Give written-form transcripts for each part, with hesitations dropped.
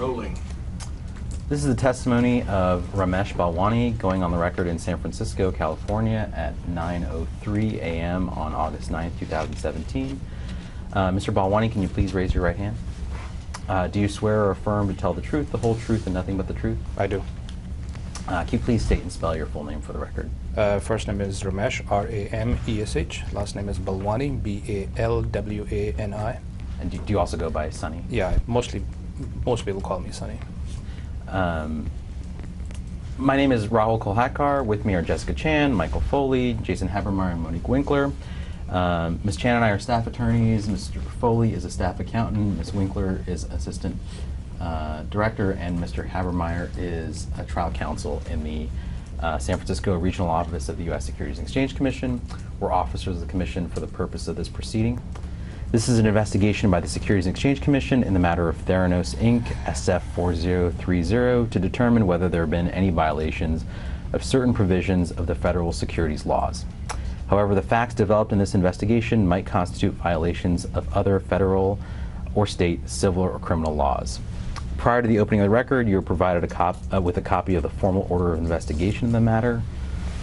Rolling. This is the testimony of Ramesh Balwani going on the record in San Francisco, California at 9:03 a.m. on August 9th, 2017. Mr. Balwani, can you please raise your right hand? Do you swear or affirm to tell the truth, the whole truth, and nothing but the truth? I do. Can you please state and spell your full name for the record? First name is Ramesh, R-A-M-E-S-H. Last name is Balwani, B-A-L-W-A-N-I. And do you also go by Sonny? Yeah, most people call me Sonny. My name is Rahul Kolhatkar. With me are Jessica Chan, Michael Foley, Jason Habermeyer, and Monique Winkler. Ms. Chan and I are staff attorneys. Mr. Foley is a staff accountant. Ms. Winkler is assistant director, and Mr. Habermeyer is a trial counsel in the San Francisco Regional Office of the U.S. Securities and Exchange Commission. We're officers of the Commission for the purpose of this proceeding. This is an investigation by the Securities and Exchange Commission in the matter of Theranos, Inc., SF4030, to determine whether there have been any violations of certain provisions of the federal securities laws. However, the facts developed in this investigation might constitute violations of other federal or state civil or criminal laws. Prior to the opening of the record, you were provided with a copy of the formal order of investigation in the matter.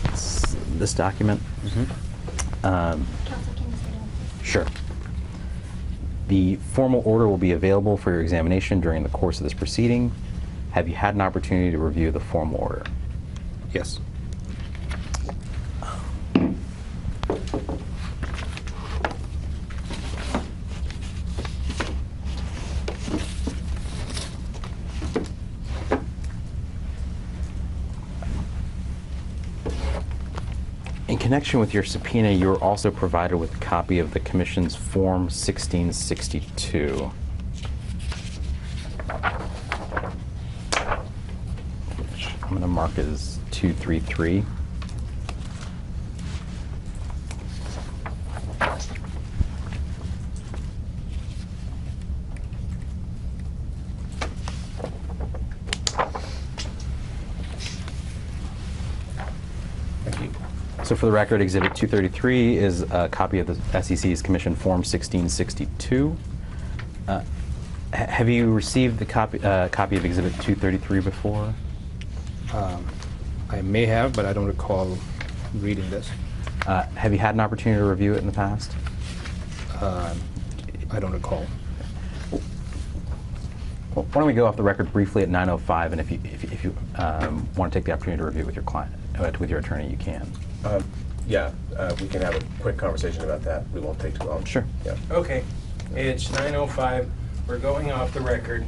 It's this document. Sure. The formal order will be available for your examination during the course of this proceeding. Have you had an opportunity to review the formal order? Yes. In connection with your subpoena, you were also provided with a copy of the Commission's Form 1662. Which I'm going to mark as 233. So for the record, Exhibit 233 is a copy of the SEC's Commission Form 1662. Have you received the copy of Exhibit 233 before? I may have, but I don't recall reading this. Have you had an opportunity to review it in the past? I don't recall. Well, why don't we go off the record briefly at 9:05, and if you want to take the opportunity to review it with your client, with your attorney, you can. Yeah, we can have a quick conversation about that. We won't take too long. Sure. Yeah. Okay, it's 9:05. We're going off the record.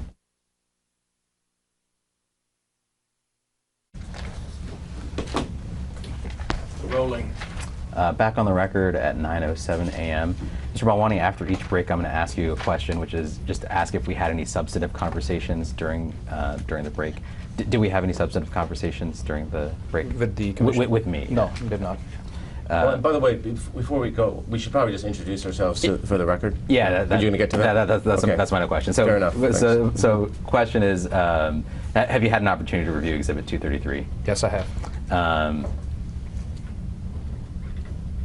Rolling. Back on the record at 9:07 a.m. Mr. Balwani, after each break, I'm going to ask you a question, which is just to ask if we had any substantive conversations during the break. Did we have any substantive conversations during the break? With the Commission? With me? No, did not. Well, by the way, before we go, we should probably just introduce ourselves for the record. Yeah, Are you going to get to that? That's Okay. that's my question. So, Fair enough. So question is, have you had an opportunity to review Exhibit 233? Yes, I have.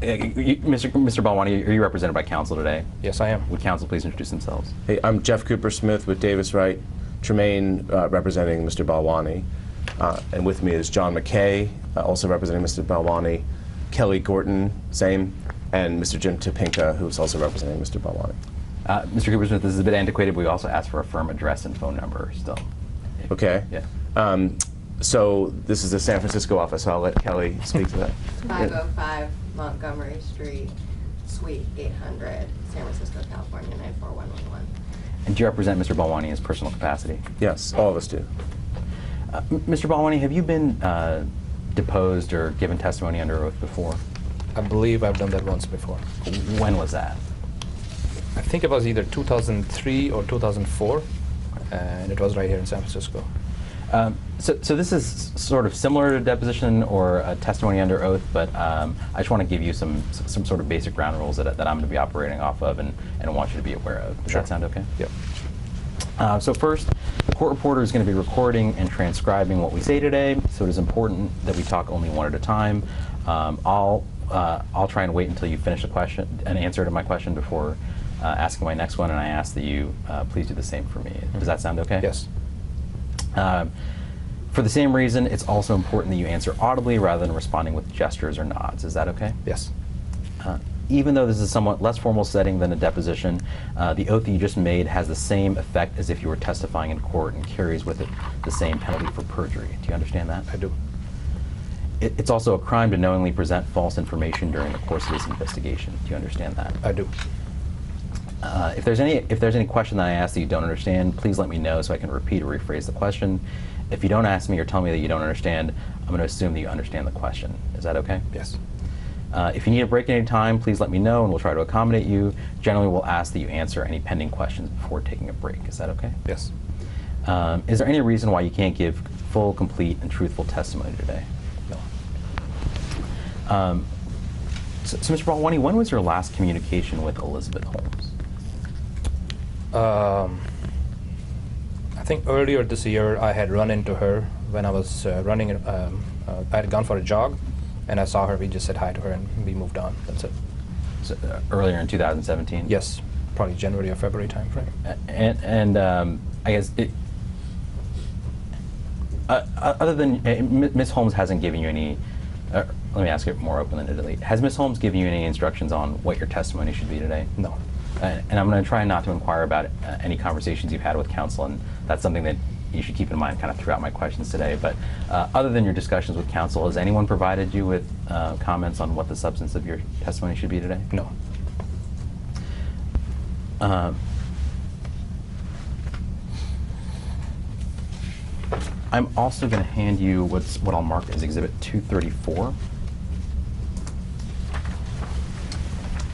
Mr. Balwani, are you represented by counsel today? Yes, I am. Would counsel please introduce themselves? Hey, I'm Jeff Cooper Smith with Davis Wright Tremaine, representing Mr. Balwani. And with me is John McKay, also representing Mr. Balwani, Kelly Gorton, same, and Mr. Jim Topinka, who's also representing Mr. Balwani. Mr. Cooper Smith, this is a bit antiquated, but we also asked for a firm address and phone number still. Okay. Yeah. So this is the San Francisco office. I'll let Kelly speak to that. 505 Montgomery Street, Suite 800, San Francisco, California, 94111. And do you represent Mr. Balwani in his personal capacity? Yes, all of us do. Mr. Balwani, have you been deposed or given testimony under oath before? I believe I've done that once before. When was that? I think it was either 2003 or 2004, and it was right here in San Francisco. So this is sort of similar to deposition or a testimony under oath, but I just want to give you some sort of basic ground rules that I'm going to be operating off of and want you to be aware of. Does that sound okay? Yep. So first, the court reporter is going to be recording and transcribing what we say today, so it is important that we talk only one at a time. I'll try and wait until you finish an answer to my question before asking my next one, and I ask that you please do the same for me. Does that sound okay? Yes. For the same reason, it's also important that you answer audibly rather than responding with gestures or nods. Is that okay? Yes. Even though this is a somewhat less formal setting than a deposition, the oath that you just made has the same effect as if you were testifying in court and carries with it the same penalty for perjury. Do you understand that? I do. It's also a crime to knowingly present false information during the course of this investigation. Do you understand that? I do. If there's any question that I ask that you don't understand, please let me know so I can repeat or rephrase the question. If you don't ask me or tell me that you don't understand, I'm going to assume that you understand the question. Is that okay? Yes. If you need a break at any time, please let me know and we'll try to accommodate you. Generally, we'll ask that you answer any pending questions before taking a break. Is that okay? Yes. Is there any reason why you can't give full, complete, and truthful testimony today? No. So Mr. Balwani, when was your last communication with Elizabeth Holmes? I think earlier this year I had run into her when I was running. I had gone for a jog, and I saw her. We just said hi to her, and we moved on. That's it. So, earlier in 2017? Yes, probably January or February timeframe. And I guess other than Ms. Holmes hasn't given you any. Let me ask it more open-endedly. Has Ms. Holmes given you any instructions on what your testimony should be today? No. And I'm going to try not to inquire about any conversations you've had with counsel, and that's something that you should keep in mind kind of throughout my questions today. But other than your discussions with counsel, has anyone provided you with comments on what the substance of your testimony should be today? No. I'm also going to hand you what I'll mark as Exhibit 234.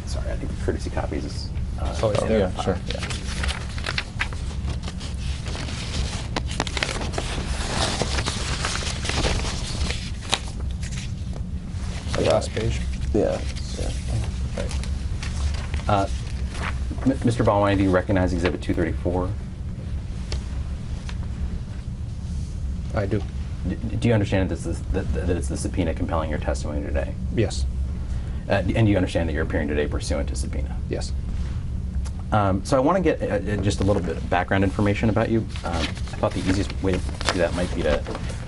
Sorry, I think the courtesy copies is... Oh, it's there? Yeah, sure. Yeah. The last page. Yeah. Right. Mr. Balwani, do you recognize Exhibit 234? I do. Do you understand that it's the subpoena compelling your testimony today? Yes. And do you understand that you're appearing today pursuant to subpoena? Yes. So I want to get just a little bit of background information about you. I thought the easiest way to do that might be to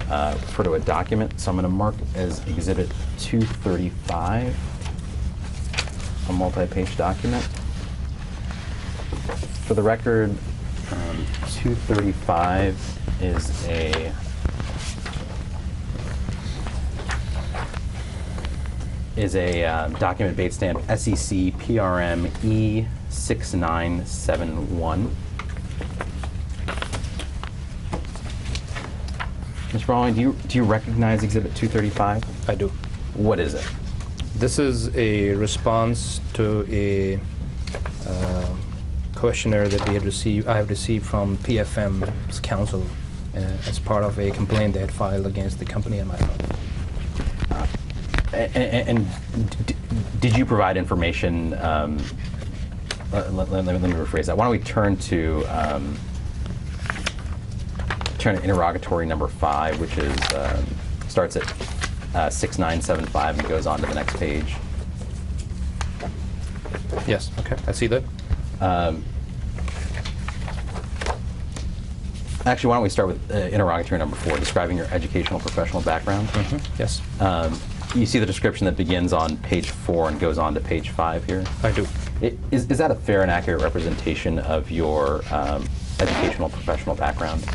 refer to a document. So I'm going to mark as Exhibit 235, a multi-page document. For the record, 235 is a document bait stamp SEC PRM E6971. Mr. Balwani, do you recognize Exhibit 235? I do. What is it? This is a response to a questionnaire that I have received from PFM's counsel as part of a complaint they had filed against the company and myself. And did you provide information? Let me rephrase that. Why don't we turn to interrogatory number 5, which is starts at 6975 and goes on to the next page. Yes. Okay. I see that. Actually, why don't we start with interrogatory number 4, describing your educational professional background. Yes. You see the description that begins on page 4 and goes on to page 5 here? I do. Is that a fair and accurate representation of your educational professional background?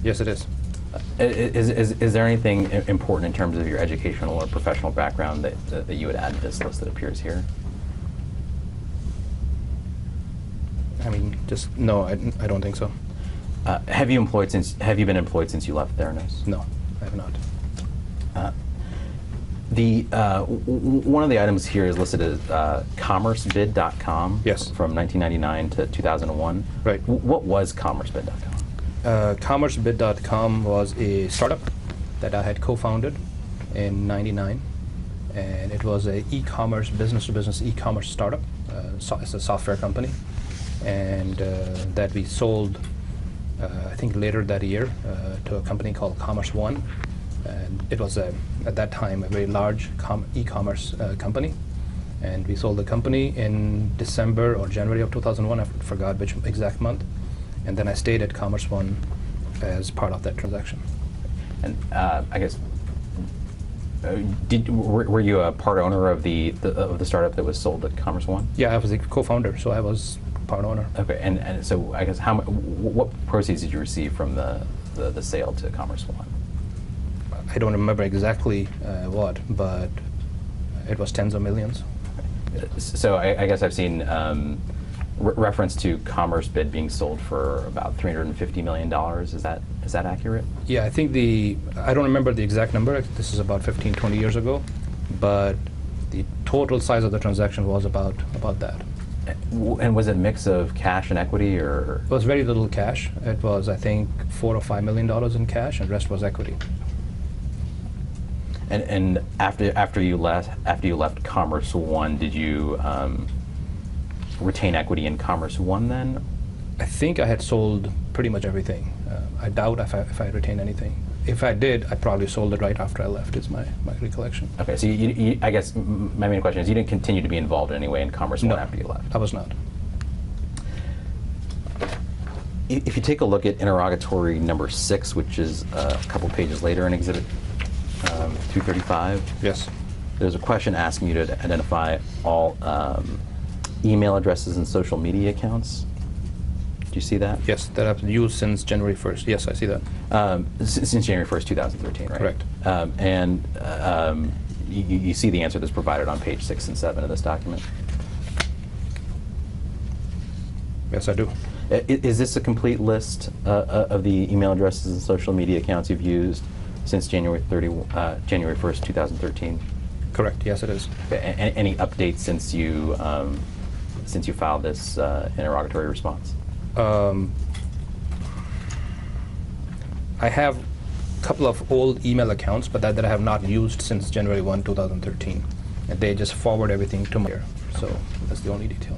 Yes, it is. Is there anything important in terms of your educational or professional background that you would add to this list that appears here? I mean, just no. I don't think so. Have you been employed since you left Theranos? No, I have not. One of the items here is listed as commercebid.com. Yes. From 1999 to 2001. Right. What was commercebid.com? Commercebid.com was a startup that I had co-founded in '99, and it was a e-commerce, business-to-business e-commerce startup. It's a software company, and that we sold, I think, later that year to a company called Commerce One. And it was at that time a very large e-commerce company, And we sold the company in December or January of 2001. I forgot which exact month. And then I stayed at Commerce One as part of that transaction. And I guess, were you a part owner of the startup that was sold at Commerce One? Yeah, I was the co-founder, so I was part owner. Okay, and so I guess what proceeds did you receive from the sale to Commerce One? I don't remember exactly what, but it was tens of millions. So I guess I've seen reference to Commerce Bid being sold for about $350 million. Is that accurate? Yeah, I think I don't remember the exact number. This is about 15, 20 years ago, but the total size of the transaction was about that. And was it a mix of cash and equity, or? It was very little cash. It was, I think, $4 or $5 million in cash, and the rest was equity. And after you left Commerce One, did you retain equity in Commerce One then? I think I had sold pretty much everything. I doubt if I retained anything. If I did, I probably sold it right after I left, is my recollection. Okay, so I guess my main question is, you didn't continue to be involved in any way in Commerce One after you left? I was not. If you take a look at interrogatory number 6, which is a couple pages later in Exhibit 235, Yes. there's a question asking you to identify all email addresses and social media accounts. Do you see that? Yes, that I've used since January 1st. Yes, I see that. Since January 1st, 2013, right? Correct. And you see the answer that's provided on page 6 and 7 of this document? Yes, I do. Is this a complete list of the email addresses and social media accounts you've used since January 1st, 2013? Correct. Yes, it is. Any updates since you filed this interrogatory response? I have a couple of old email accounts, but that I have not used since January 1, 2013. And they just forward everything to me here. So that's the only detail.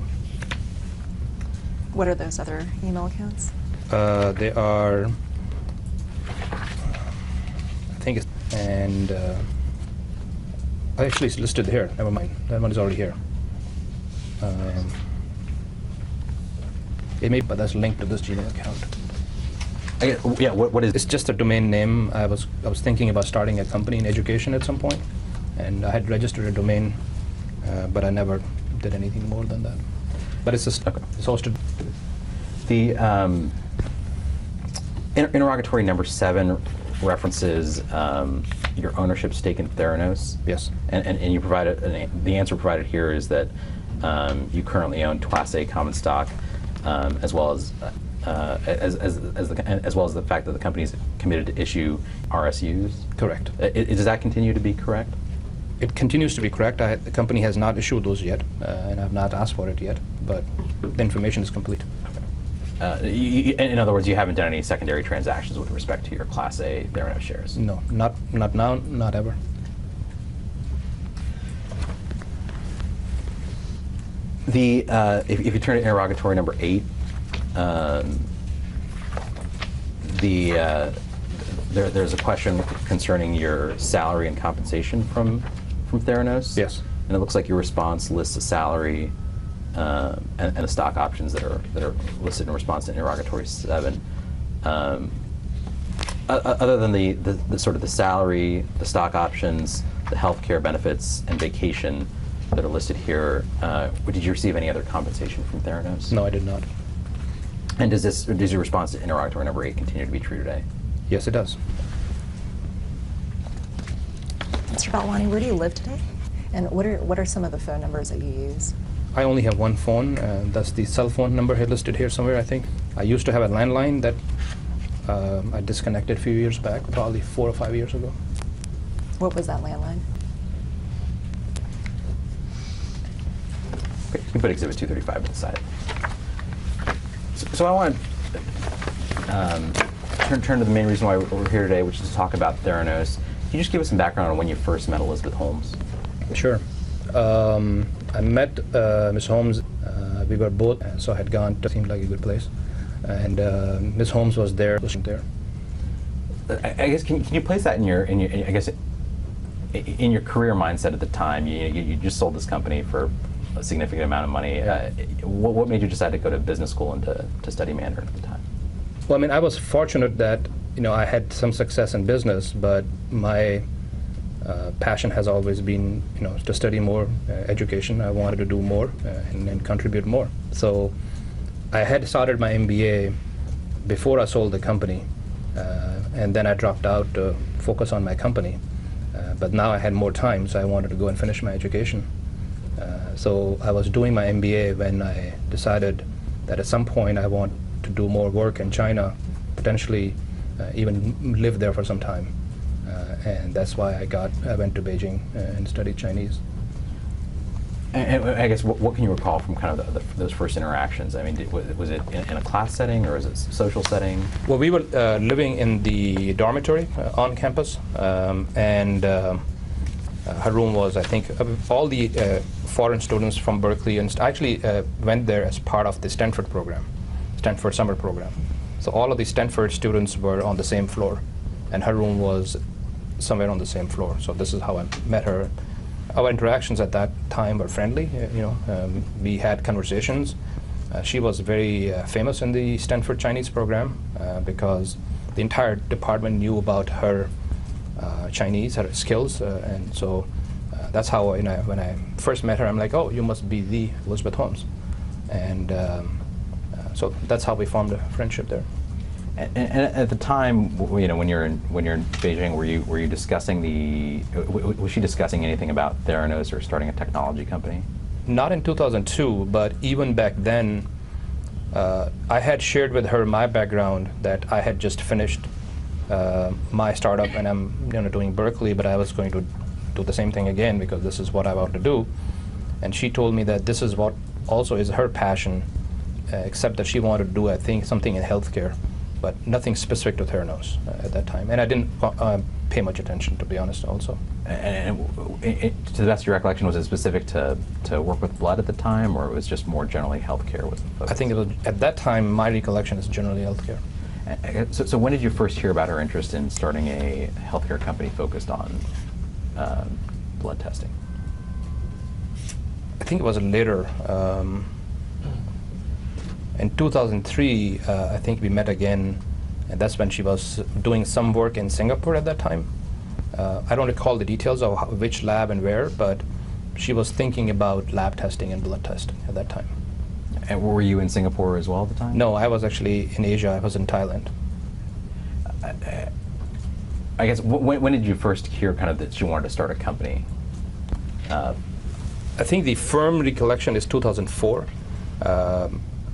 What are those other email accounts? They are, I think it's, and actually it's listed here. Never mind. That one is already here. It may, but that's linked to this Gmail account. Yeah. What is? It's just a domain name. I was thinking about starting a company in education at some point, and I had registered a domain, but I never did anything more than that. But it's just it's hosted. The interrogatory number 7 references your ownership stake in Theranos. Yes. And you provided the answer provided here is that you currently own Class A common stock, as well as the fact that the company is committed to issue RSUs. Correct. Does that continue to be correct? It continues to be correct. The company has not issued those yet, and I have not asked for it yet, but the information is complete. In other words, you haven't done any secondary transactions with respect to your Class A Theranos shares? No, not now, not ever. If you turn to interrogatory number 8, there's a question concerning your salary and compensation from Theranos. Yes. And it looks like your response lists a salary and the stock options that are listed in response to interrogatory 7. Other than the sort of the salary, the stock options, the health care benefits, and vacation that are listed here, did you receive any other compensation from Theranos? No, I did not. And does your response to interrogatory number 8 continue to be true today? Yes, it does. Mr. Balwani, where do you live today? And what are some of the phone numbers that you use? I only have one phone. That's the cell phone number here listed here somewhere, I think. I used to have a landline that I disconnected a few years back, probably 4 or 5 years ago. What was that landline? Okay, you can put Exhibit 235 to the side. So I want to turn to the main reason why we're here today, which is to talk about Theranos. Can you just give us some background on when you first met Elizabeth Holmes? Sure. I met Ms. Holmes. We were both, so I had gone to, seemed like a good place. And Ms. Holmes was there, listening there. I guess can you place that in your I guess in your career mindset at the time, you just sold this company for a significant amount of money. What made you decide to go to business school and to study Mandarin at the time? Well, I mean, I was fortunate that I had some success in business, but my passion has always been to study more education. I wanted to do more and contribute more. So I had started my MBA before I sold the company, and then I dropped out to focus on my company. But now I had more time, so I wanted to go and finish my education. So I was doing my MBA when I decided that at some point I want to do more work in China, potentially even live there for some time. And that's why I went to Beijing and studied Chinese. And I guess what can you recall from kind of those first interactions? I mean, was it in a class setting or was it social setting? Well, we were living in the dormitory on campus, and her room was, I think, all the foreign students from Berkeley, and actually went there as part of the Stanford program, Stanford summer program. So all of the Stanford students were on the same floor, and her room was somewhere on the same floor. So this is how I met her. Our interactions at that time were friendly. We had conversations. She was very famous in the Stanford Chinese program because the entire department knew about her Chinese, her skills, and so that's how when I first met her, I'm like, oh, you must be the Elizabeth Holmes, and so that's how we formed a friendship there. And at the time, when you're in Beijing, were you discussing was she discussing anything about Theranos or starting a technology company? Not in 2002, but even back then, I had shared with her my background that I had just finished my startup, and I'm doing Berkeley, but I was going to do the same thing again because this is what I want to do. And she told me that this is what also is her passion, except that she wanted to do, I think, something in healthcare, but nothing specific to Theranos at that time. And I didn't pay much attention, to be honest, also. And to the best of your recollection, was it specific to work with blood at the time, or it was just more generally healthcare with the focus? I think it was, at that time, my recollection is generally healthcare. So when did you first hear about her interest in starting a healthcare company focused on blood testing? I think it was later. In 2003, I think we met again, and that's when she was doing some work in Singapore at that time. I don't recall the details of which lab and where, but she was thinking about lab testing and blood testing at that time. And were you in Singapore as well at the time? No, I was actually in Asia. I was in Thailand. I guess, when did you first hear kind of that she wanted to start a company? I think the firm recollection is 2004.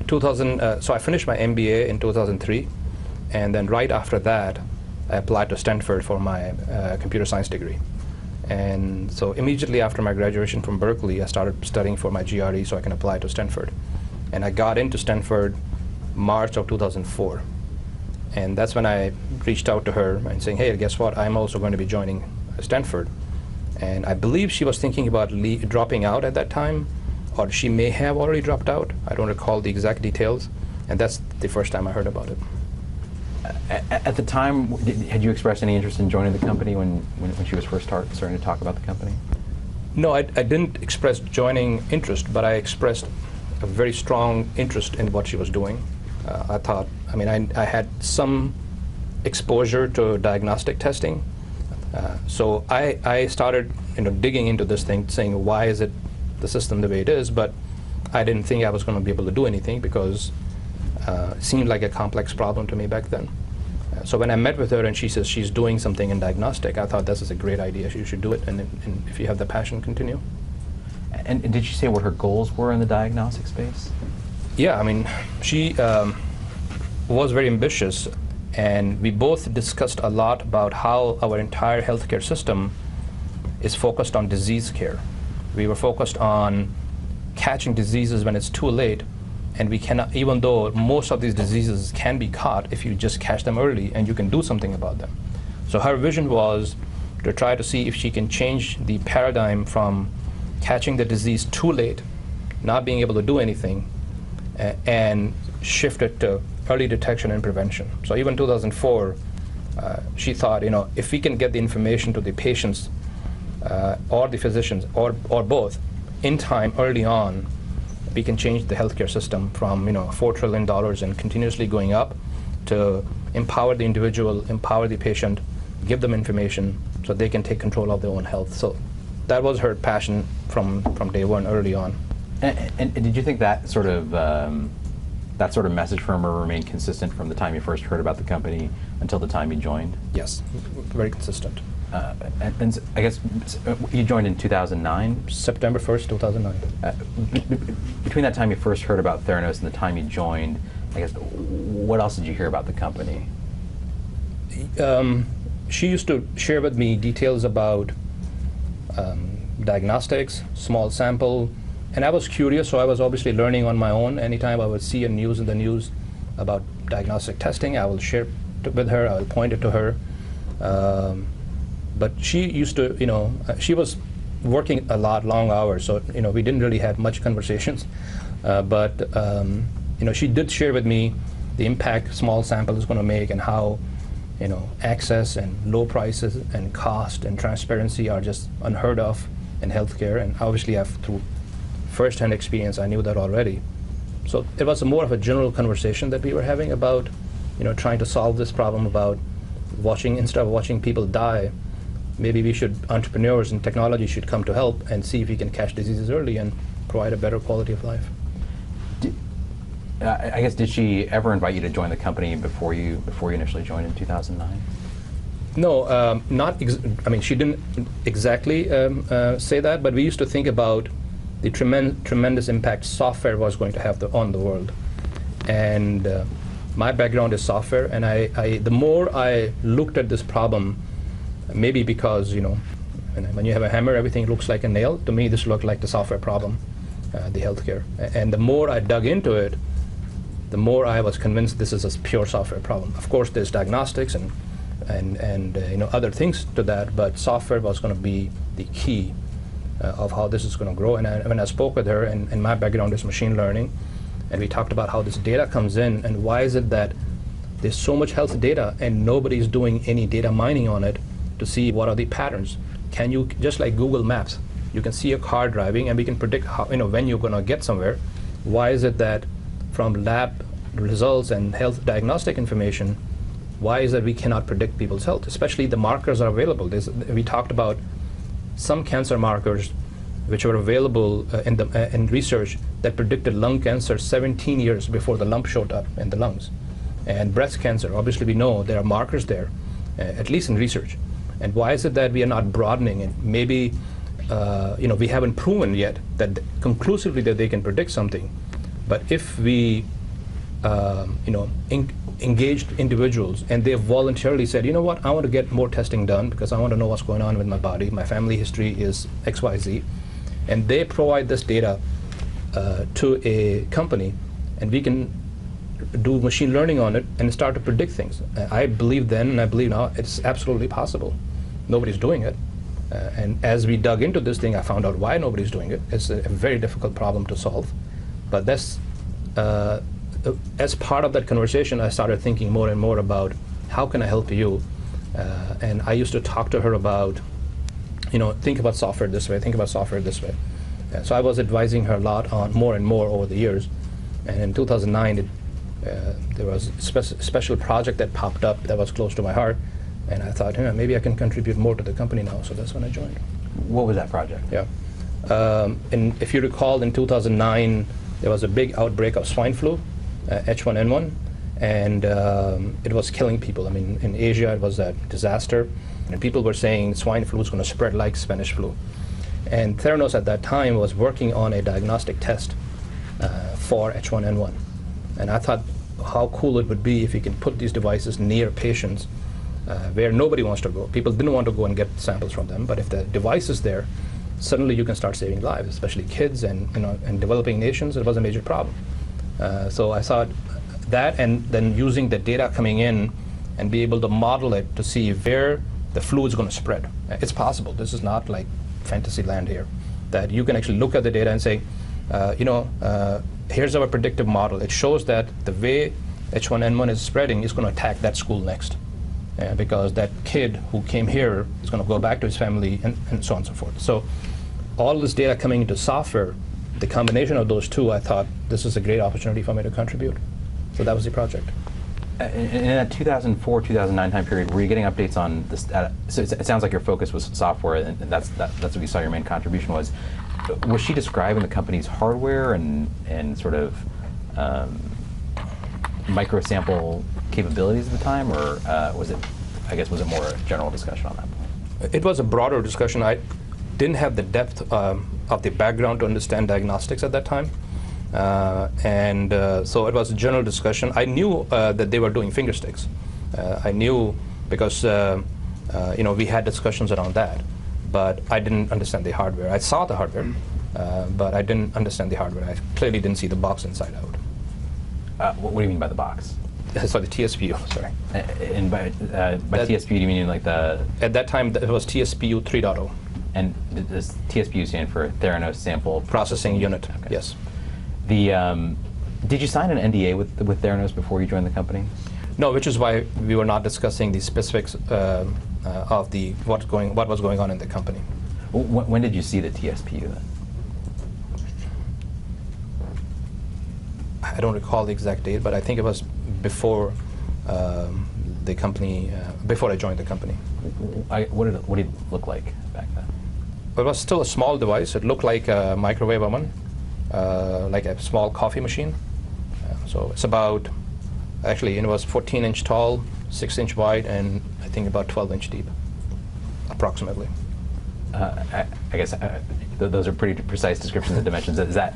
So I finished my MBA in 2003, and then right after that, I applied to Stanford for my computer science degree. And so immediately after my graduation from Berkeley, I started studying for my GRE so I can apply to Stanford. And I got into Stanford March of 2004. And that's when I reached out to her and saying, hey, guess what? I'm also going to be joining Stanford. And I believe she was thinking about dropping out at that time, or she may have already dropped out. I don't recall the exact details. And that's the first time I heard about it. At the time, had you expressed any interest in joining the company when she was first starting to talk about the company? No, I didn't express joining interest, but I expressed a very strong interest in what she was doing. I thought, I had some exposure to diagnostic testing. So I started digging into this thing, saying, why is it the system the way it is? But I didn't think I was going to be able to do anything because it seemed like a complex problem to me back then. So when I met with her and she says she's doing something in diagnostic, I thought this is a great idea. You should do it, and if you have the passion, continue. And did she say what her goals were in the diagnostic space? Yeah, she was very ambitious, and we both discussed a lot about how our entire healthcare system is focused on disease care. We were focused on catching diseases when it's too late, and we cannot, even though most of these diseases can be caught if you just catch them early and you can do something about them. So her vision was to try to see if she can change the paradigm from catching the disease too late, not being able to do anything, and shift it to early detection and prevention. So even 2004, she thought, if we can get the information to the patients or the physicians, or both, in time, early on, we can change the healthcare system from $4 trillion and continuously going up to empower the individual, empower the patient, give them information so they can take control of their own health. So that was her passion from day one, early on. And did you think that sort of message from her remained consistent from the time you first heard about the company until the time you joined? Yes, very consistent. And I guess you joined in 2009? September 1st, 2009. Between that time you first heard about Theranos and the time you joined, I guess, what else did you hear about the company? She used to share with me details about diagnostics, small sample, and I was curious, so I was obviously learning on my own. Anytime I would see a news in the news about diagnostic testing, I will share it with her, I will point it to her. But she used to, she was working a lot, long hours, so we didn't really have much conversations. But she did share with me the impact small sample is going to make, and how access and low prices and cost and transparency are just unheard of in healthcare. And obviously, through first-hand experience, I knew that already. So it was more of a general conversation that we were having about, trying to solve this problem about instead of watching people die, maybe entrepreneurs and technology should come to help and see if we can catch diseases early and provide a better quality of life. I guess, did she ever invite you to join the company before you initially joined in 2009? No, she didn't exactly say that, but we used to think about the tremendous impact software was going to have on the world. And my background is software, and the more I looked at this problem, maybe because, when you have a hammer, everything looks like a nail. To me, this looked like the software problem, the healthcare. And the more I dug into it, the more I was convinced this is a pure software problem. Of course, there's diagnostics and other things to that, but software was going to be the key of how this is going to grow. And when I spoke with her, and my background is machine learning, and we talked about how this data comes in, and why is it that there's so much health data and nobody's doing any data mining on it to see what are the patterns. Can you, just like Google Maps, you can see a car driving and we can predict how, when you're going to get somewhere. Why is it that from lab results and health diagnostic information, why is it we cannot predict people's health? Especially the markers are available. We talked about some cancer markers which were available in research that predicted lung cancer 17 years before the lump showed up in the lungs. And breast cancer, obviously we know there are markers there, at least in research. And why is it that we are not broadening it? Maybe we haven't proven yet that conclusively that they can predict something. But if we engaged individuals and they voluntarily said, you know what, I want to get more testing done because I want to know what's going on with my body, my family history is XYZ, and they provide this data to a company, and we can do machine learning on it and start to predict things. I believe then, and I believe now, it's absolutely possible. Nobody's doing it. And as we dug into this thing, I found out why nobody's doing it. It's a very difficult problem to solve. But that's, as part of that conversation, I started thinking more and more about how can I help you? And I used to talk to her about, think about software this way, think about software this way. So I was advising her a lot on more and more over the years. And in 2009, there was a special project that popped up that was close to my heart. And I thought, maybe I can contribute more to the company now. So that's when I joined. What was that project? Yeah. And if you recall, in 2009, there was a big outbreak of swine flu, H1N1, and it was killing people. I mean, in Asia, it was a disaster. And people were saying swine flu is going to spread like Spanish flu. And Theranos at that time was working on a diagnostic test for H1N1. And I thought how cool it would be if you can put these devices near patients where nobody wants to go. People didn't want to go and get samples from them, but if the device is there, suddenly you can start saving lives, especially kids and in developing nations. It was a major problem. So I thought that, and then using the data coming in and be able to model it to see where the flu is going to spread. It's possible. This is not like fantasy land here. That you can actually look at the data and say, here's our predictive model. It shows that the way H1N1 is spreading is going to attack that school next. because that kid who came here is going to go back to his family and so on and so forth. So all this data coming into software, the combination of those two, I thought this is a great opportunity for me to contribute. So that was the project. In that 2004, 2009 time period, were you getting updates on this? So it sounds like your focus was software, and that's what we saw your main contribution was. Was she describing the company's hardware and sort of micro sample capabilities at the time, or was it more a general discussion on that point? It was a broader discussion. I didn't have the depth of the background to understand diagnostics at that time. So it was a general discussion. I knew that they were doing finger sticks. I knew because we had discussions around that, but I didn't understand the hardware. I saw the hardware, but I didn't understand the hardware. I clearly didn't see the box inside out. What do you mean by the box? Sorry, the TSPU, sorry. And by TSPU, do you mean like the... At that time, it was TSPU 3.0. And does TSPU stand for Theranos Sample Processing Unit, okay. Yes. Did you sign an NDA with Theranos before you joined the company? No, which is why we were not discussing the specifics of what was going on in the company. When did you see the TSPU then? I don't recall the exact date, but I think it was before the company, before I joined the company. What did it look like back then? It was still a small device. It looked like a microwave oven, like a small coffee machine. So it's about, actually, it was 14-inch tall, 6-inch wide, and I think about 12-inch deep, approximately. I guess those are pretty precise descriptions of dimensions. Is that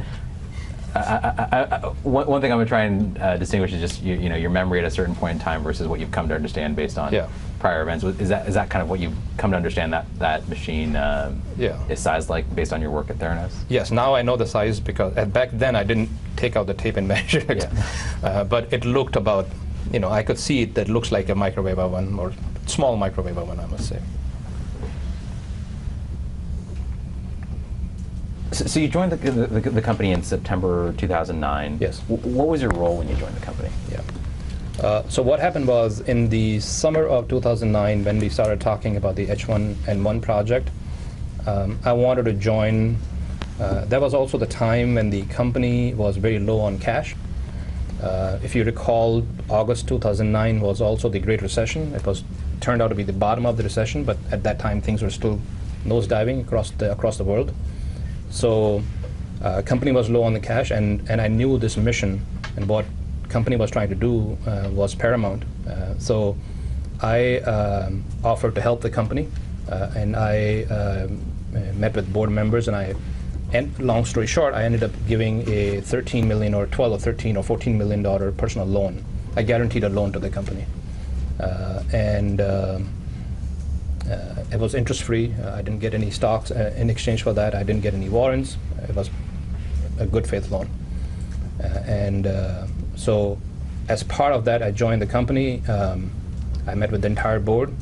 one thing I'm going to try and distinguish is just your memory at a certain point in time versus what you've come to understand based on prior events. Is that kind of what you've come to understand that machine is sized like based on your work at Theranos? Yes, now I know the size because back then I didn't take out the tape and measure it. But it looked about, I could see it that looks like a microwave oven or small microwave oven, I must say. So you joined the company in September 2009. Yes. What was your role when you joined the company? So what happened was in the summer of 2009, when we started talking about the H1N1 project, I wanted to join. That was also the time when the company was very low on cash. If you recall, August 2009 was also the Great Recession. It turned out to be the bottom of the recession, but at that time things were still nosediving across the world. So company was low on the cash, and I knew this mission and what company was trying to do was paramount. So I offered to help the company, and I met with board members, and long story short, I ended up giving a $13 million or 12 or 13 or $14 million personal loan. I guaranteed a loan to the company. It was interest-free. I didn't get any stocks in exchange for that. I didn't get any warrants. It was a good faith loan. So as part of that, I joined the company. I met with the entire board,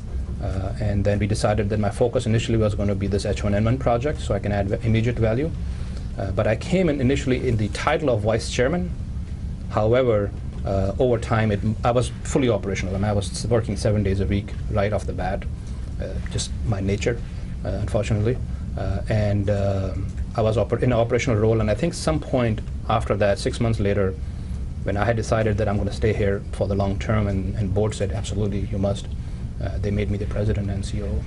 and then we decided that my focus initially was going to be this H1N1 project, so I can add immediate value. But I came in initially in the title of vice chairman. However, over time, I was fully operational. I was working 7 days a week right off the bat. Just my nature, unfortunately. I was in an operational role, and I think some point after that, 6 months later, when I had decided that I'm going to stay here for the long term, and board said, absolutely, you must, they made me the president and COO.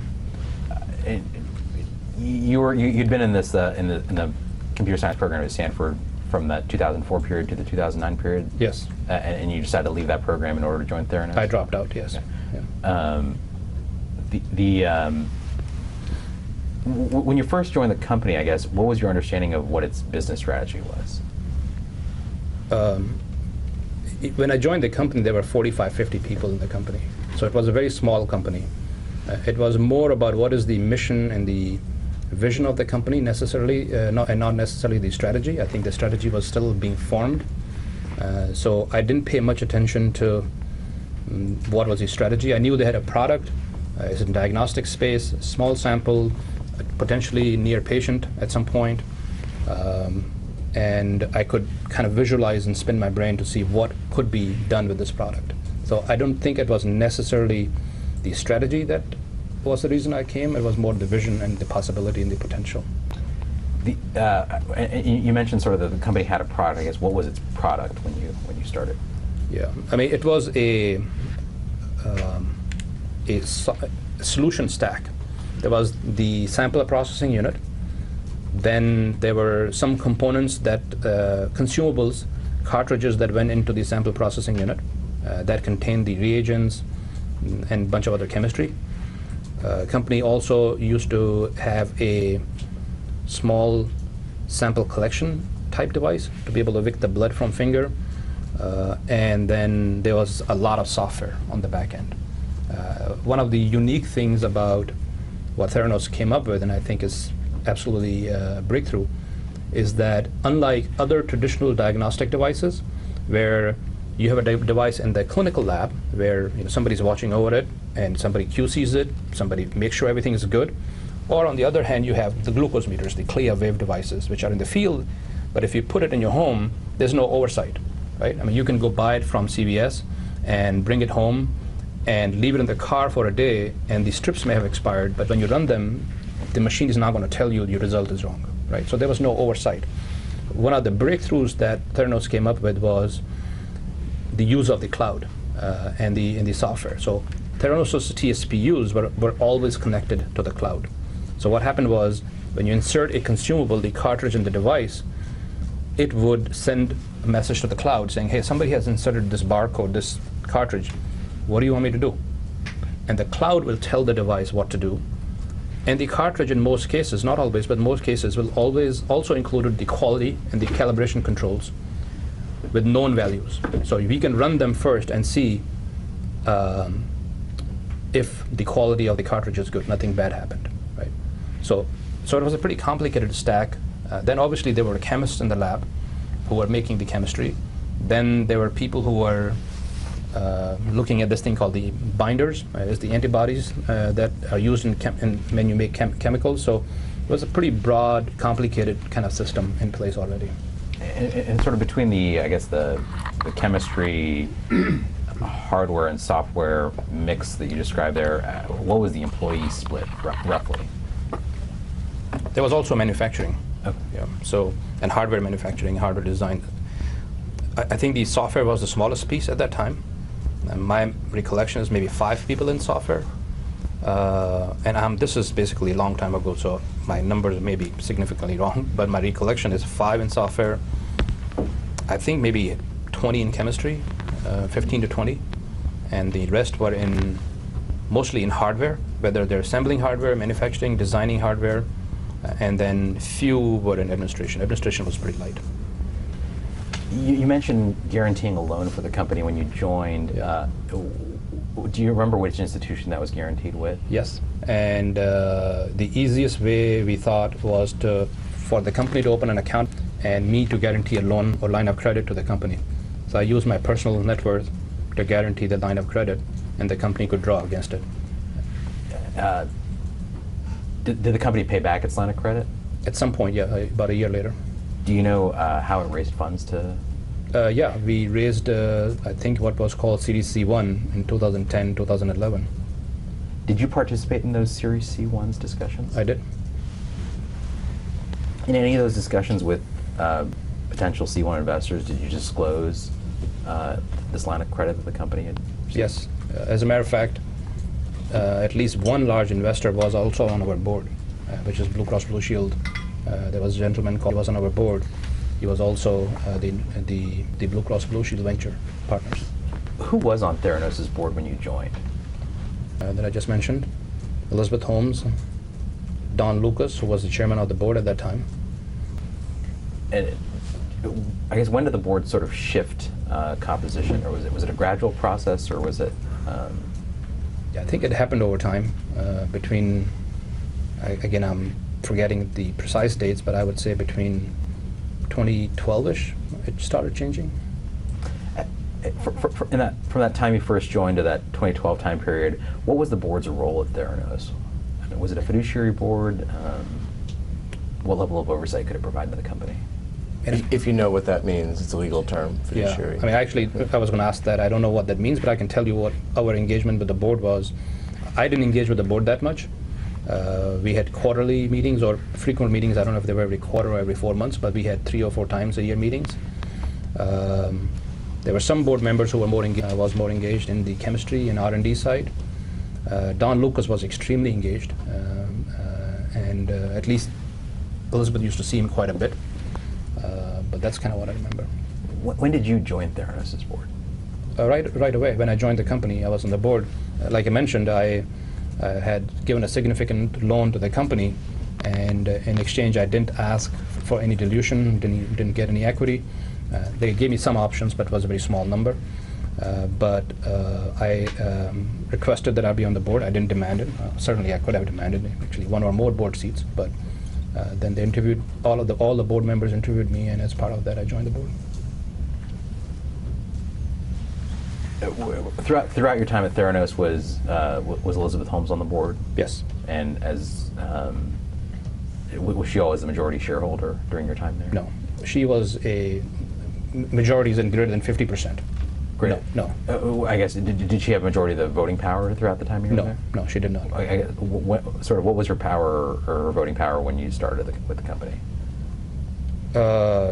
You'd been in this in the computer science program at Stanford from the 2004 period to the 2009 period? Yes. And you decided to leave that program in order to join Theranos? I dropped out, yes. Yeah. When you first joined the company, I guess, what was your understanding of what its business strategy was? When I joined the company, there were 45, 50 people in the company. So it was a very small company. It was more about what is the mission and the vision of the company necessarily, and not necessarily the strategy. I think the strategy was still being formed. So I didn't pay much attention to what was the strategy. I knew they had a product. It's in diagnostic space, small sample, potentially near patient at some point. And I could kind of visualize and spin my brain to see what could be done with this product. So I don't think it was necessarily the strategy that was the reason I came. It was more the vision and the possibility and the potential. And you mentioned sort of the company had a product. I guess what was its product when you started? Yeah, I mean it was a solution stack. There was the sampler processing unit. Then there were some components that consumables, cartridges that went into the sample processing unit that contained the reagents and a bunch of other chemistry. Company also used to have a small sample collection type device to be able to wick the blood from finger, and then there was a lot of software on the back end. One of the unique things about what Theranos came up with, and I think is absolutely a breakthrough, is that unlike other traditional diagnostic devices, where you have a device in the clinical lab where somebody's watching over it and somebody QCs it, somebody makes sure everything is good, or on the other hand, you have the glucose meters, the CLIA wave devices, which are in the field, but if you put it in your home, there's no oversight, right? I mean, you can go buy it from CVS and bring it home and leave it in the car for a day, and the strips may have expired, but when you run them, the machine is not going to tell you your result is wrong, right? So there was no oversight. One of the breakthroughs that Theranos came up with was the use of the cloud and the software. So Theranos' TSPUs were always connected to the cloud. So what happened was, when you insert a consumable, the cartridge in the device, it would send a message to the cloud saying, hey, somebody has inserted this barcode, this cartridge, what do you want me to do? And the cloud will tell the device what to do. And the cartridge in most cases, not always, but most cases, will always also include the quality and the calibration controls with known values. So we can run them first and see if the quality of the cartridge is good, nothing bad happened, right? So it was a pretty complicated stack. Then obviously there were chemists in the lab who were making the chemistry. Then there were people who were looking at this thing called the binders, is the antibodies that are used when you make chemicals. So it was a pretty broad, complicated kind of system in place already. And sort of between the chemistry, hardware and software mix that you described there, what was the employee split roughly? There was also manufacturing. Okay. Yeah. So, and hardware manufacturing, hardware design. I think the software was the smallest piece at that time. And my recollection is maybe 5 people in software. And this is basically a long time ago, so my numbers may be significantly wrong, but my recollection is 5 in software, I think maybe 20 in chemistry, 15 to 20, and the rest were mostly in hardware, whether they're assembling hardware, manufacturing, designing hardware, and then few were in administration. Administration was pretty light. You mentioned guaranteeing a loan for the company when you joined. Yeah. Do you remember which institution that was guaranteed with? Yes, and the easiest way we thought was for the company to open an account and me to guarantee a loan or line of credit to the company. So I used my personal net worth to guarantee the line of credit, and the company could draw against it. Did the company pay back its line of credit? At some point, yeah, about a year later. Do you know how it raised funds to? Yeah, we raised, I think, what was called Series C1 in 2010, 2011. Did you participate in those Series C1s discussions? I did. In any of those discussions with potential C1 investors, did you disclose this line of credit that the company had received? Yes. As a matter of fact, at least one large investor was also on our board, which is Blue Cross Blue Shield. There was a gentleman called, he was on our board. He was also the Blue Cross Blue Shield venture partners. Who was on Theranos' board when you joined? That I just mentioned, Elizabeth Holmes, Don Lucas, who was the chairman of the board at that time. And I guess when did the board sort of shift composition, or was it a gradual process, or was it? Yeah, I think it happened over time. Again, I'm forgetting the precise dates, but I would say between 2012-ish, it started changing. From that time you first joined to that 2012 time period, what was the board's role at Theranos? I mean, was it a fiduciary board? What level of oversight could it provide to the company? If you know what that means, it's a legal term, fiduciary. Yeah, I mean, actually, I was going to ask that. I don't know what that means, but I can tell you what our engagement with the board was. I didn't engage with the board that much. We had quarterly meetings or frequent meetings. I don't know if they were every quarter or every 4 months, but we had 3 or 4 times a year meetings. There were some board members who were was more engaged in the chemistry and R&D side. Don Lucas was extremely engaged, and at least Elizabeth used to see him quite a bit. But that's kind of what I remember. When did you join Theranos' board? Right away. When I joined the company, I was on the board. Like I mentioned, I had given a significant loan to the company, and in exchange, I didn't ask for any dilution, didn't get any equity. They gave me some options, but it was a very small number. But I requested that I be on the board. I didn't demand it. Certainly, I could have demanded actually 1 or more board seats, but then they interviewed all the board members interviewed me, and as part of that, I joined the board. Throughout your time at Theranos, was Elizabeth Holmes on the board? Yes. And was she always the majority shareholder during your time there? No, she was a majorities in greater than 50%. Great. No. I guess did she have majority of the voting power throughout the time you were there? No, she did not. What was her power or voting power when you started with the company?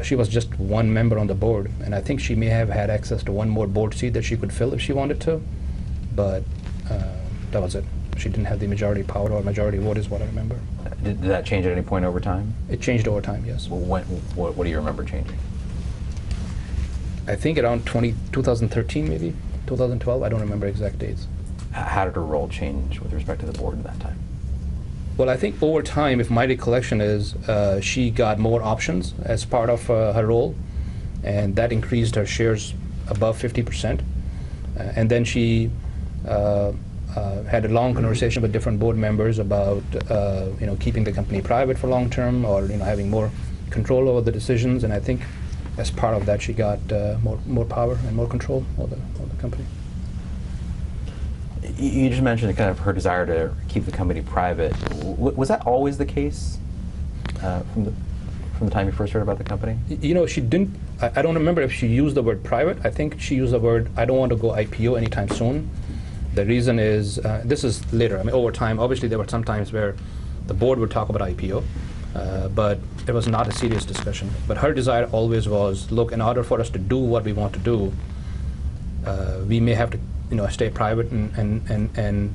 She was just one member on the board, and I think she may have had access to one more board seat that she could fill if she wanted to, but that was it. She didn't have the majority power or majority vote is what I remember. Did that change at any point over time? It changed over time, yes. What do you remember changing? I think around 2013 maybe, 2012, I don't remember exact dates. How did her role change with respect to the board in that time? Well, I think over time, if my recollection is, she got more options as part of her role, and that increased her shares above 50%. And then she had a long conversation with different board members about keeping the company private for long term, or having more control over the decisions. And I think as part of that, she got more power and more control over the company. You just mentioned kind of her desire to keep the company private. Was that always the case from the time you first heard about the company? She didn't. I don't remember if she used the word private. I think she used the word, I don't want to go IPO anytime soon. The reason is, this is later. I mean, over time, obviously there were some times where the board would talk about IPO, but it was not a serious discussion. But her desire always was, look, in order for us to do what we want to do, we may have to stay private, and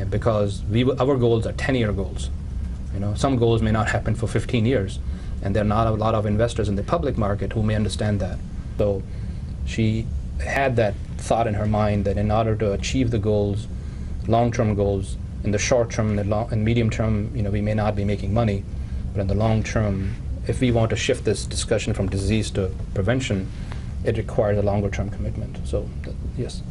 because our goals are 10-year goals. Some goals may not happen for 15 years, and there are not a lot of investors in the public market who may understand that. So she had that thought in her mind that in order to achieve the goals, long-term goals, in the short term and medium term, we may not be making money, but in the long term, if we want to shift this discussion from disease to prevention, it requires a longer-term commitment. So, yes.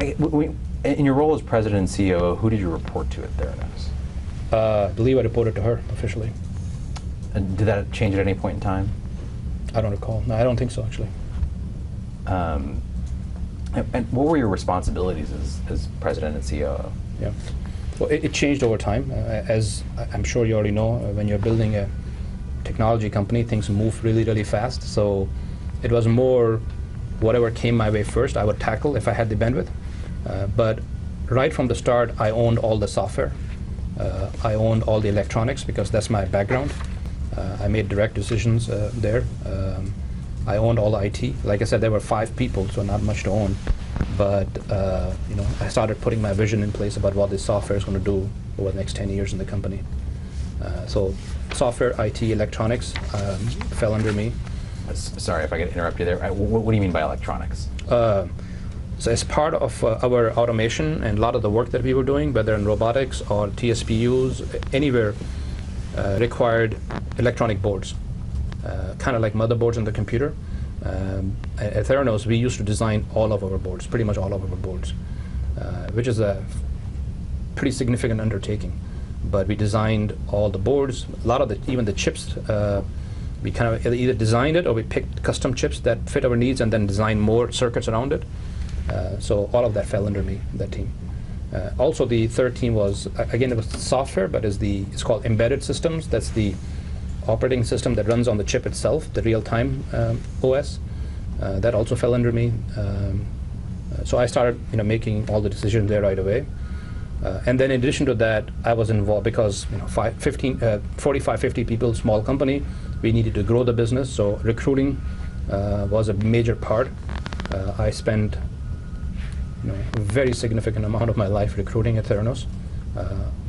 In your role as president and CEO, who did you report to at Theranos? I believe I reported to her officially. And did that change at any point in time? I don't recall. No, I don't think so, actually. And what were your responsibilities as president and CEO? Yeah. Well, it changed over time. As I'm sure you already know, when you're building a technology company, things move really, really fast. So it was more whatever came my way first, I would tackle if I had the bandwidth. But right from the start, I owned all the software. I owned all the electronics because that's my background. I made direct decisions there. I owned all the IT. Like I said, there were 5 people, so not much to own. But I started putting my vision in place about what this software is going to do over the next 10 years in the company. So software, IT, electronics fell under me. Sorry if I could interrupt you there. What do you mean by electronics? So as part of our automation and a lot of the work that we were doing, whether in robotics or TSPUs, anywhere required electronic boards, kind of like motherboards in the computer. At Theranos, we used to design all of our boards, pretty much all of our boards, which is a pretty significant undertaking. But we designed all the boards, a lot of even the chips. We kind of either designed it or we picked custom chips that fit our needs and then designed more circuits around it. So all of that fell under me, that team. Also, the third team was, again, it was software, but it's called embedded systems. That's the operating system that runs on the chip itself, the real-time OS. That also fell under me. So I started, making all the decisions there right away. And then in addition to that, I was involved because 45, 50 people, small company. We needed to grow the business, so recruiting was a major part. I spent a very significant amount of my life recruiting at Theranos,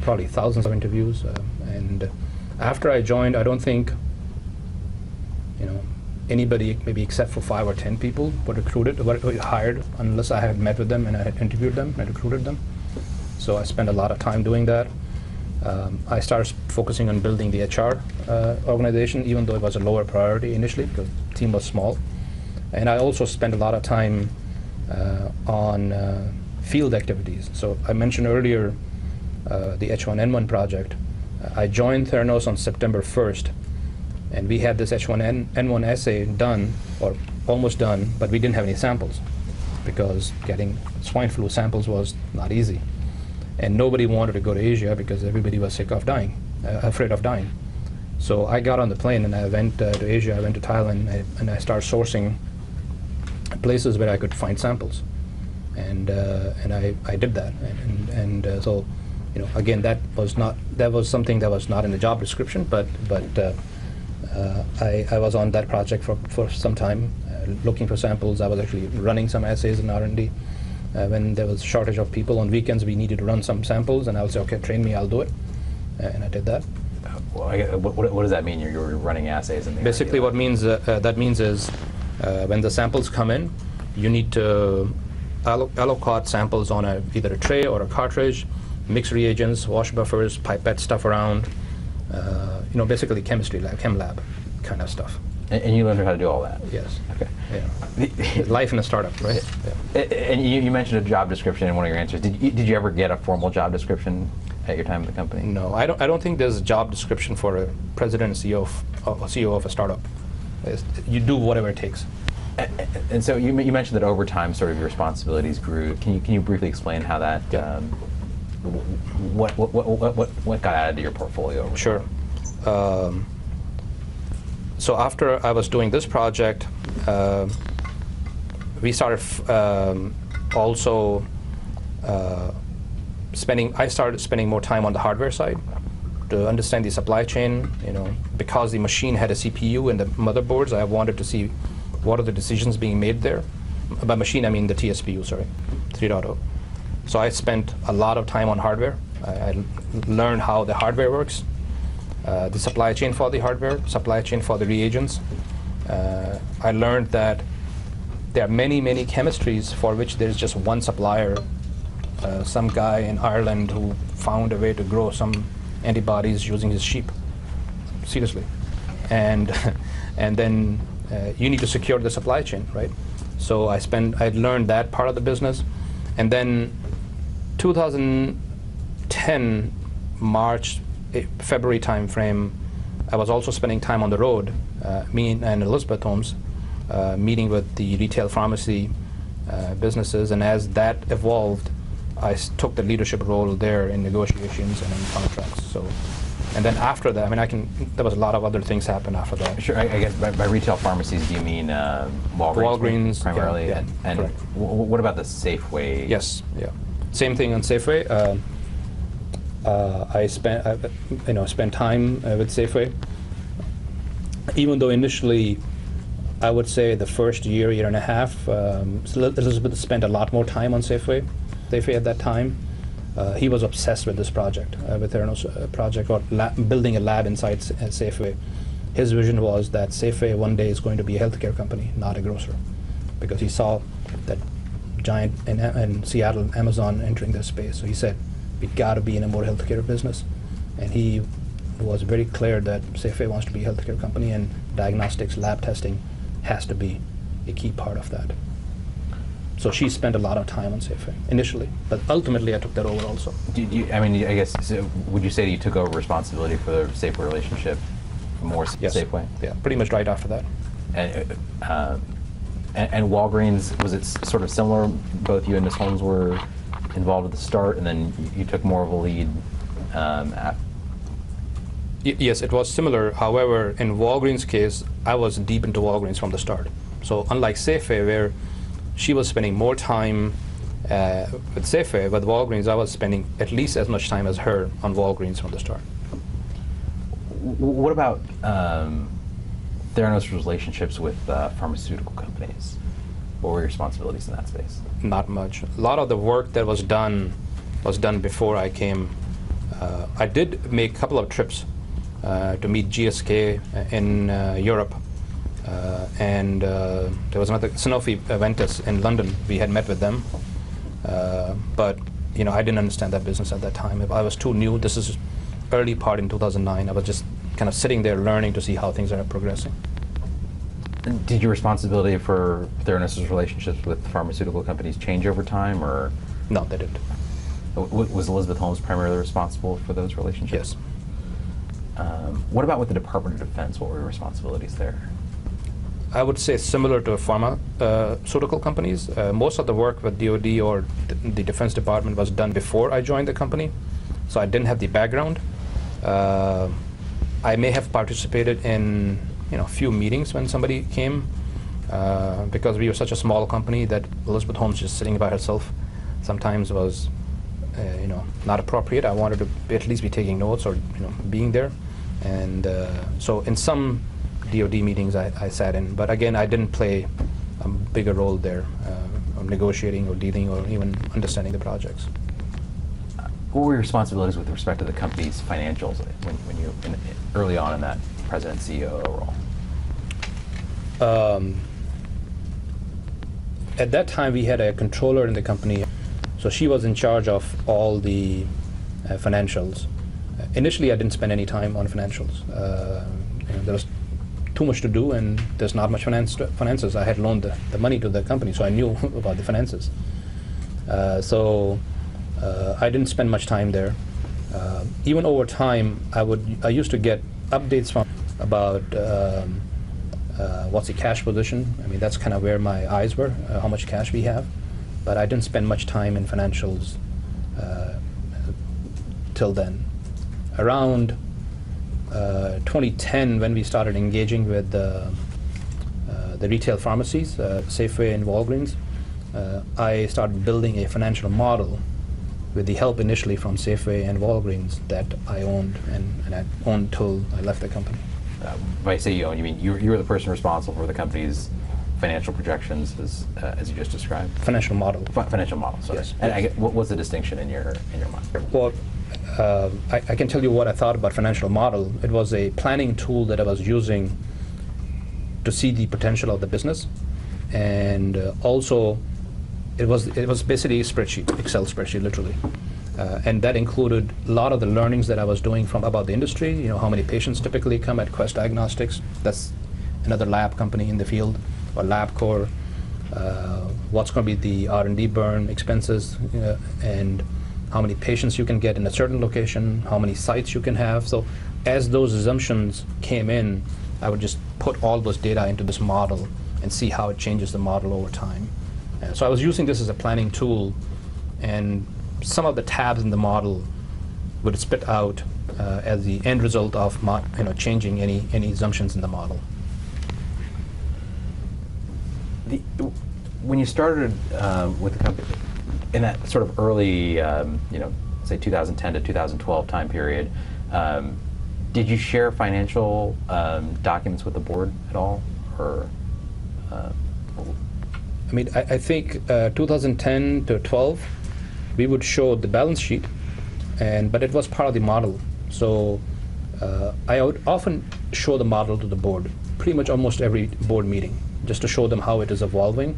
probably thousands of interviews. And after I joined, I don't think anybody, maybe except for 5 or 10 people, were hired unless I had met with them and I had interviewed them and recruited them. So I spent a lot of time doing that. I started focusing on building the HR organization, even though it was a lower priority initially because the team was small. And I also spent a lot of time on field activities. So I mentioned earlier the H1N1 project. I joined Theranos on September 1st, and we had this H1N1 assay done, or almost done, but we didn't have any samples because getting swine flu samples was not easy. And nobody wanted to go to Asia because everybody was afraid of dying. So I got on the plane and I went to Asia, I went to Thailand, and I started sourcing places where I could find samples. And I did that. So, again, that was something that was not in the job description, but I was on that project for some time, looking for samples. I was actually running some assays in R&D. When there was a shortage of people on weekends, we needed to run some samples, and I would say, okay, train me, I'll do it. And I did that. Well, what does that mean? You're running assays in the Basically, what that means is when the samples come in, you need to allocate samples on either a tray or a cartridge, mix reagents, wash buffers, pipette stuff around, basically chemistry lab, chem lab kind of stuff. And you learned how to do all that? Yes. Okay. Yeah. Life in a startup, right? Yeah. And you mentioned a job description in one of your answers. Did you ever get a formal job description at your time at the company? No, I don't think there's a job description for a president and CEO of a startup. You do whatever it takes. And so you mentioned that over time, sort of your responsibilities grew. Can you briefly explain how that? Yeah. What got added to your portfolio? Over Sure. So after I was doing this project, we started I started spending more time on the hardware side to understand the supply chain. Because the machine had a CPU and the motherboards, I wanted to see what are the decisions being made there. By machine, I mean the TSPU, 3.0. So I spent a lot of time on hardware. I learned how the hardware works, the supply chain for the hardware, supply chain for the reagents. I learned that there are many, many chemistries for which there's just one supplier, some guy in Ireland who found a way to grow some antibodies using his sheep. Seriously. And then you need to secure the supply chain, right? So I learned that part of the business. And then 2010, February timeframe, I was also spending time on the road, me and Elizabeth Holmes, meeting with the retail pharmacy businesses. And as that evolved, I took the leadership role there in negotiations and in contracts. So, and then after that, there was a lot of other things happen after that. Sure, I guess by retail pharmacies, do you mean Walgreens primarily? Yeah, and what about the Safeway? Yes, yeah. Same thing on Safeway. I spent time with Safeway. Even though initially, I would say the first year and a half, Elizabeth spent a lot more time on Safeway at that time. He was obsessed with this project, with Theranos project, or building a lab inside Safeway. His vision was that Safeway one day is going to be a healthcare company, not a grocer, because he saw that giant in Seattle, Amazon entering this space. So he said, we got to be in a more healthcare business. And he was very clear that Safeway wants to be a healthcare company, and diagnostics, lab testing has to be a key part of that. So she spent a lot of time on Safeway initially, but ultimately I took that over also. I guess, so would you say you took over responsibility for the Safeway relationship more? Yes. Safeway? Yeah, pretty much right after that. And Walgreens, was it sort of similar? Both you and Ms. Holmes were involved at the start, and then you took more of a lead Yes, it was similar. However, in Walgreens' case, I was deep into Walgreens from the start. So unlike Safeway, where she was spending more time with Safeway, with Walgreens, I was spending at least as much time as her on Walgreens from the start. What about Theranos' relationships with pharmaceutical companies? What were your responsibilities in that space? Not much. A lot of the work that was done before I came. I did make a couple of trips to meet GSK in Europe, and there was another Sanofi Aventis in London. We had met with them, but I didn't understand that business at that time. I was too new. This is early part in 2009. I was just kind of sitting there learning to see how things are progressing. And did your responsibility for Theranos' relationships with pharmaceutical companies change over time, or? No, they didn't. Was Elizabeth Holmes primarily responsible for those relationships? Yes. What about with the Department of Defense? What were your responsibilities there? I would say similar to pharmaceutical companies. Most of the work with DoD or the Defense Department was done before I joined the company, so I didn't have the background. I may have participated in a few meetings when somebody came, because we were such a small company that Elizabeth Holmes just sitting by herself sometimes was not appropriate. I wanted to at least be taking notes or being there, and so in some DoD meetings I sat in, but again I didn't play a bigger role there, of negotiating or dealing or even understanding the projects. What were your responsibilities with respect to the company's financials when you early on in that president CEO role? At that time we had a controller in the company, so she was in charge of all the financials. Initially I didn't spend any time on financials. There was too much to do and there's not much finances. I had loaned the money to the company, so I knew about the finances. I didn't spend much time there. Even over time, I used to get updates from about what's the cash position. I mean, that's kind of where my eyes were, how much cash we have. But I didn't spend much time in financials till then. Around 2010, when we started engaging with the retail pharmacies, Safeway and Walgreens, I started building a financial model with the help initially from Safeway and Walgreens that I owned, and I owned till I left the company. By say you own, you mean you were the person responsible for the company's financial projections, as you just described? Financial model. Financial model, sorry. Yes. And what's the distinction in your mind? Well, I can tell you what I thought about financial model. It was a planning tool that I was using to see the potential of the business, and also it was basically a spreadsheet, Excel spreadsheet, literally, and that included a lot of the learnings that I was doing about the industry. How many patients typically come at Quest Diagnostics? That's another lab company in the field, or LabCorp. What's going to be the R&D burn expenses, and how many patients you can get in a certain location, how many sites you can have. So as those assumptions came in, I would just put all those data into this model and see how it changes the model over time. So I was using this as a planning tool, and some of the tabs in the model would spit out as the end result of changing any assumptions in the model. When you started with the company, in that sort of early, say 2010 to 2012 time period, did you share financial documents with the board at all, or? I mean, I think 2010 to 12, we would show the balance sheet, but it was part of the model. So I would often show the model to the board, pretty much almost every board meeting, just to show them how it is evolving.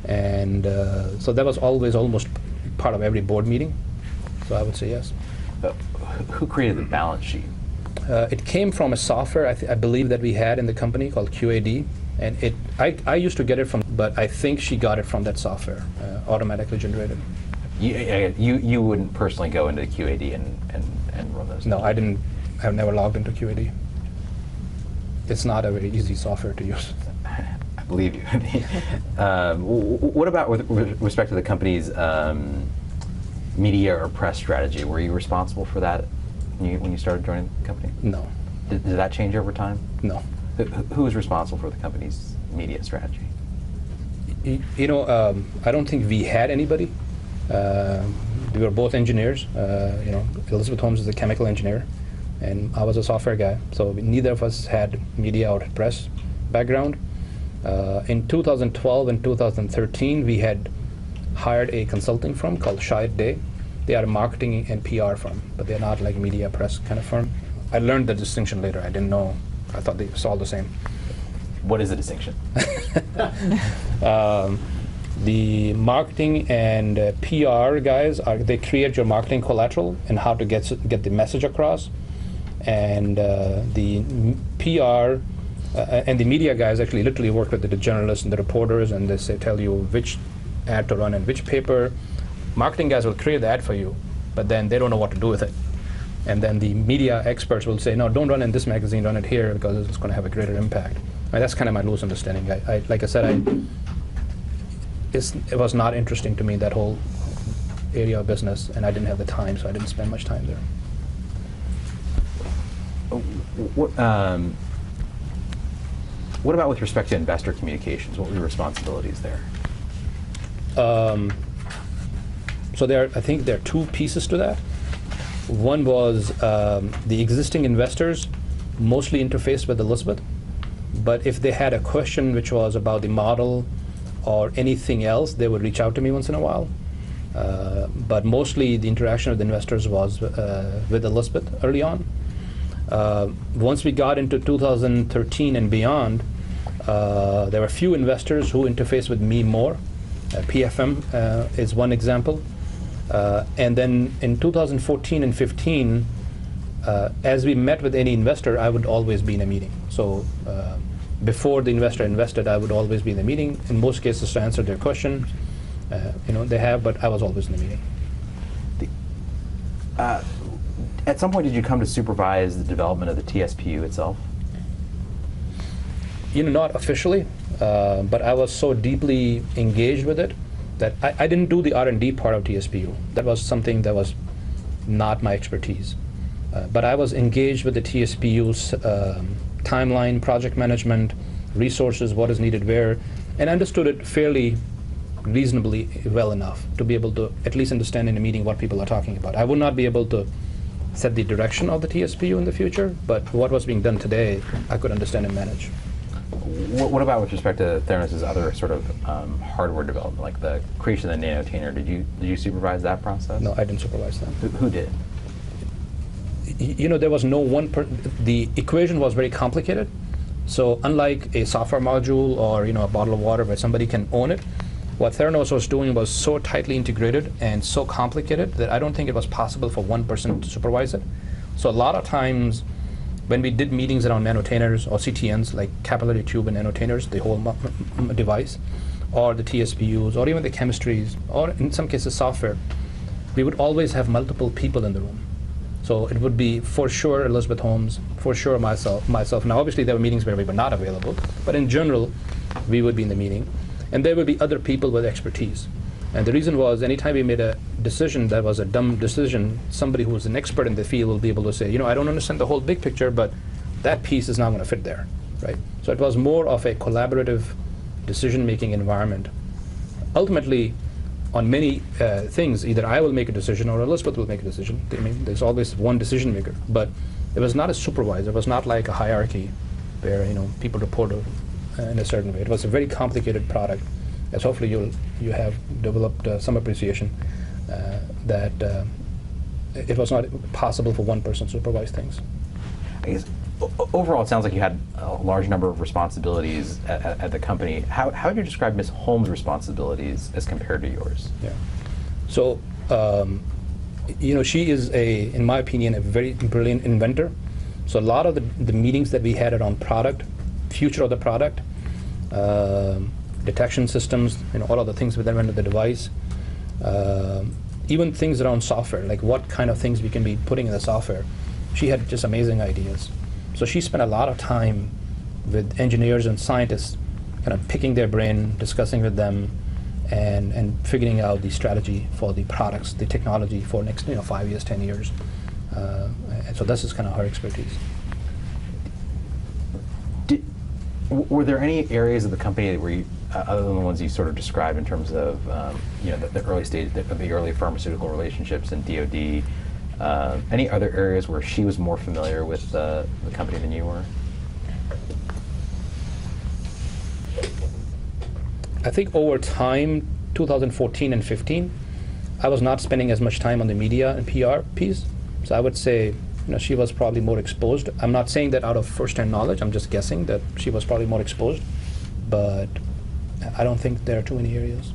And so that was always almost part of every board meeting. So I would say yes. Who created the balance sheet? It came from a software I believe that we had in the company called QAD, and I used to get it from, but I think she got it from that software, automatically generated. You wouldn't personally go into QAD and run those? No, I didn't. I've never logged into QAD. It's not a very easy software to use. I believe you. What about with respect to the company's media or press strategy? Were you responsible for that when you started joining the company? No. Did that change over time? No. Who was responsible for the company's media strategy? I don't think we had anybody. We were both engineers. Elizabeth Holmes is a chemical engineer, and I was a software guy. So neither of us had media or press background. In 2012 and 2013, we had hired a consulting firm called Shide Day. They are a marketing and PR firm, but they're not like media press kind of firm. I learned the distinction later. I didn't know. I thought they was all the same. What is the distinction? The marketing and PR guys they create your marketing collateral and how to get the message across, and the PR and the media guys actually literally work with the journalists and the reporters, and they tell you which ad to run in which paper. Marketing guys will create the ad for you, but then they don't know what to do with it. And then the media experts will say, no, don't run in this magazine, run it here because it's going to have a greater impact. That's kind of my loose understanding. Like I said, it was not interesting to me, that whole area of business, and I didn't have the time, so I didn't spend much time there. What about with respect to investor communications? What were your responsibilities there? So I think there are two pieces to that. One was the existing investors mostly interfaced with Elizabeth, but if they had a question which was about the model or anything else, they would reach out to me once in a while. But mostly the interaction with investors was with Elizabeth early on. Once we got into 2013 and beyond, there were a few investors who interfaced with me more. PFM is one example. And then in 2014 and 15, as we met with any investor, I would always be in a meeting. So before the investor invested, I would always be in the meeting, in most cases to answer their question. They have, but I was always in the meeting. At some point, did you come to supervise the development of the TSPU itself? Not officially, but I was so deeply engaged with it that I didn't do the R&D part of TSPU. That was something that was not my expertise. But I was engaged with the TSPU's timeline, project management, resources, what is needed where, and understood it fairly reasonably well enough to be able to at least understand in a meeting what people are talking about. I would not be able to set the direction of the TSPU in the future, but what was being done today, I could understand and manage. What about with respect to Theranos' other sort of hardware development, like the creation of the nanotainer? Did you supervise that process? No, I didn't supervise that. Who did? There was no one. The equation was very complicated. So unlike a software module or a bottle of water where somebody can own it, what Theranos was doing was so tightly integrated and so complicated that I don't think it was possible for one person to supervise it. So a lot of times, when we did meetings around nanotainers or CTNs, like capillary tube and nanotainers, the whole device, or the TSPUs, or even the chemistries, or in some cases software, we would always have multiple people in the room. So it would be for sure Elizabeth Holmes, for sure myself. Now obviously there were meetings where we were not available, but in general, we would be in the meeting. And there would be other people with expertise. And the reason was, anytime we made a decision that was a dumb decision, somebody who was an expert in the field will be able to say, I don't understand the whole big picture, but that piece is not going to fit there, right? So it was more of a collaborative decision-making environment. Ultimately, on many things, either I will make a decision or Elizabeth will make a decision. There's always one decision maker, but it was not a supervisor. It was not like a hierarchy where people report in a certain way. It was a very complicated product. As hopefully you have developed some appreciation that it was not possible for one person to supervise things. I guess overall, it sounds like you had a large number of responsibilities at the company. How would you describe Ms. Holmes' responsibilities as compared to yours? Yeah. So, she is in my opinion, a very brilliant inventor. So a lot of the meetings that we had around product, future of the product, detection systems, all of the things that went into the device, even things around software, like what kind of things we can be putting in the software. She had just amazing ideas. So she spent a lot of time with engineers and scientists, kind of picking their brain, discussing with them, and figuring out the strategy for the products, the technology for next 5 years, 10 years. And so this is kind of her expertise. Were there any areas of the company where you, other than the ones you sort of described in terms of the early stage, the early pharmaceutical relationships and DoD, any other areas where she was more familiar with the company than you were? I think over time, 2014 and 15, I was not spending as much time on the media and PR piece. So I would say, she was probably more exposed. I'm not saying that out of first-hand knowledge. I'm just guessing that she was probably more exposed. But I don't think there are too many areas.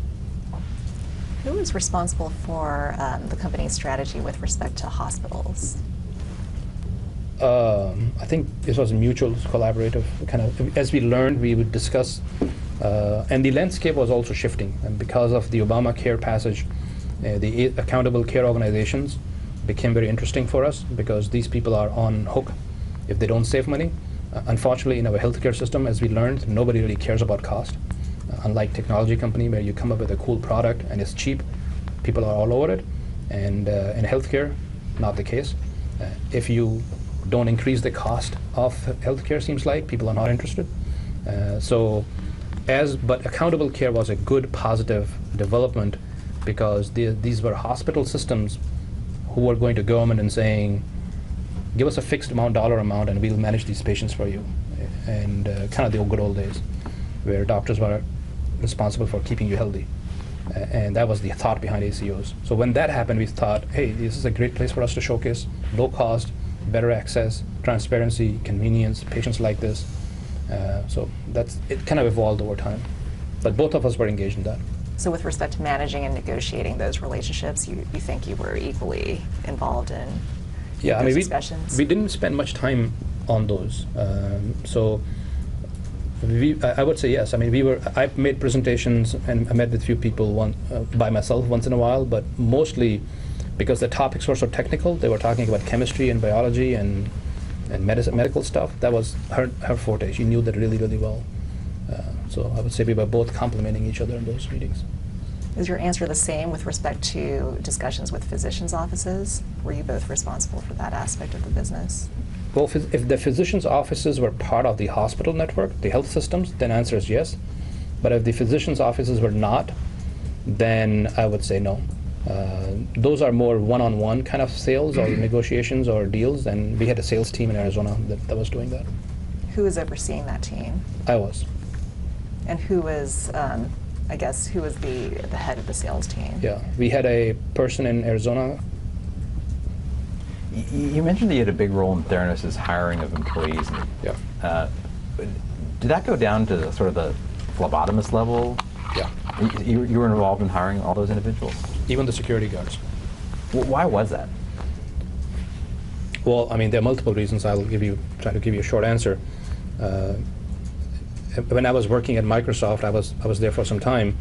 Who is responsible for the company's strategy with respect to hospitals? I think this was a mutual, collaborative kind of. As we learned, we would discuss, and the landscape was also shifting. And because of the Obamacare passage, the accountable care organizations became very interesting for us because these people are on hook if they don't save money. Unfortunately, in our healthcare system, as we learned, nobody really cares about cost. Unlike technology company where you come up with a cool product and it's cheap, people are all over it. And in healthcare, not the case. If you don't increase the cost of healthcare, seems like people are not interested. But accountable care was a good, positive development because these were hospital systems who were going to government and saying, give us a fixed dollar amount and we'll manage these patients for you. And kind of the good old days where doctors were responsible for keeping you healthy. And that was the thought behind ACOs. So when that happened, we thought, hey, this is a great place for us to showcase low cost, better access, transparency, convenience, patients like this. So it kind of evolved over time. But both of us were engaged in that. So with respect to managing and negotiating those relationships, you think you were equally involved in those discussions? We didn't spend much time on those. I would say yes. I mean, I made presentations and I met with a few people by myself once in a while, but mostly because the topics were so technical. They were talking about chemistry and biology and medical stuff. That was her forte. She knew that really, really well. So I would say we were both complimenting each other in those meetings. Is your answer the same with respect to discussions with physicians' offices? Were you both responsible for that aspect of the business? Well, if the physicians' offices were part of the hospital network, the health systems, then answer is yes. But if the physicians' offices were not, then I would say no. Those are more one-on-one kind of sales or negotiations or deals, and we had a sales team in Arizona that was doing that. Who was overseeing that team? I was. And who was, who was the head of the sales team? Yeah, we had a person in Arizona. You mentioned that you had a big role in Theranos' hiring of employees. Yeah. Did that go down to sort of the phlebotomist level? Yeah. You were involved in hiring all those individuals? Even the security guards. Why was that? Well, I mean, there are multiple reasons. I'll try to give you a short answer. When I was working at Microsoft, I was there for some time.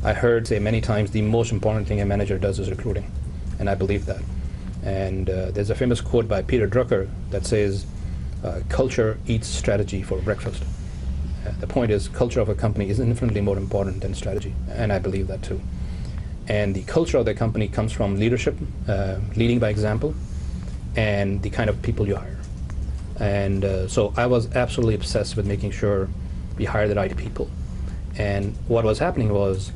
I heard say many times the most important thing a manager does is recruiting, and I believe that. And there's a famous quote by Peter Drucker that says, "Culture eats strategy for breakfast." The point is, culture of a company is infinitely more important than strategy, and I believe that too. And the culture of the company comes from leadership, leading by example, and the kind of people you hire. And so I was absolutely obsessed with making sure we hire the right people. And what was happening was,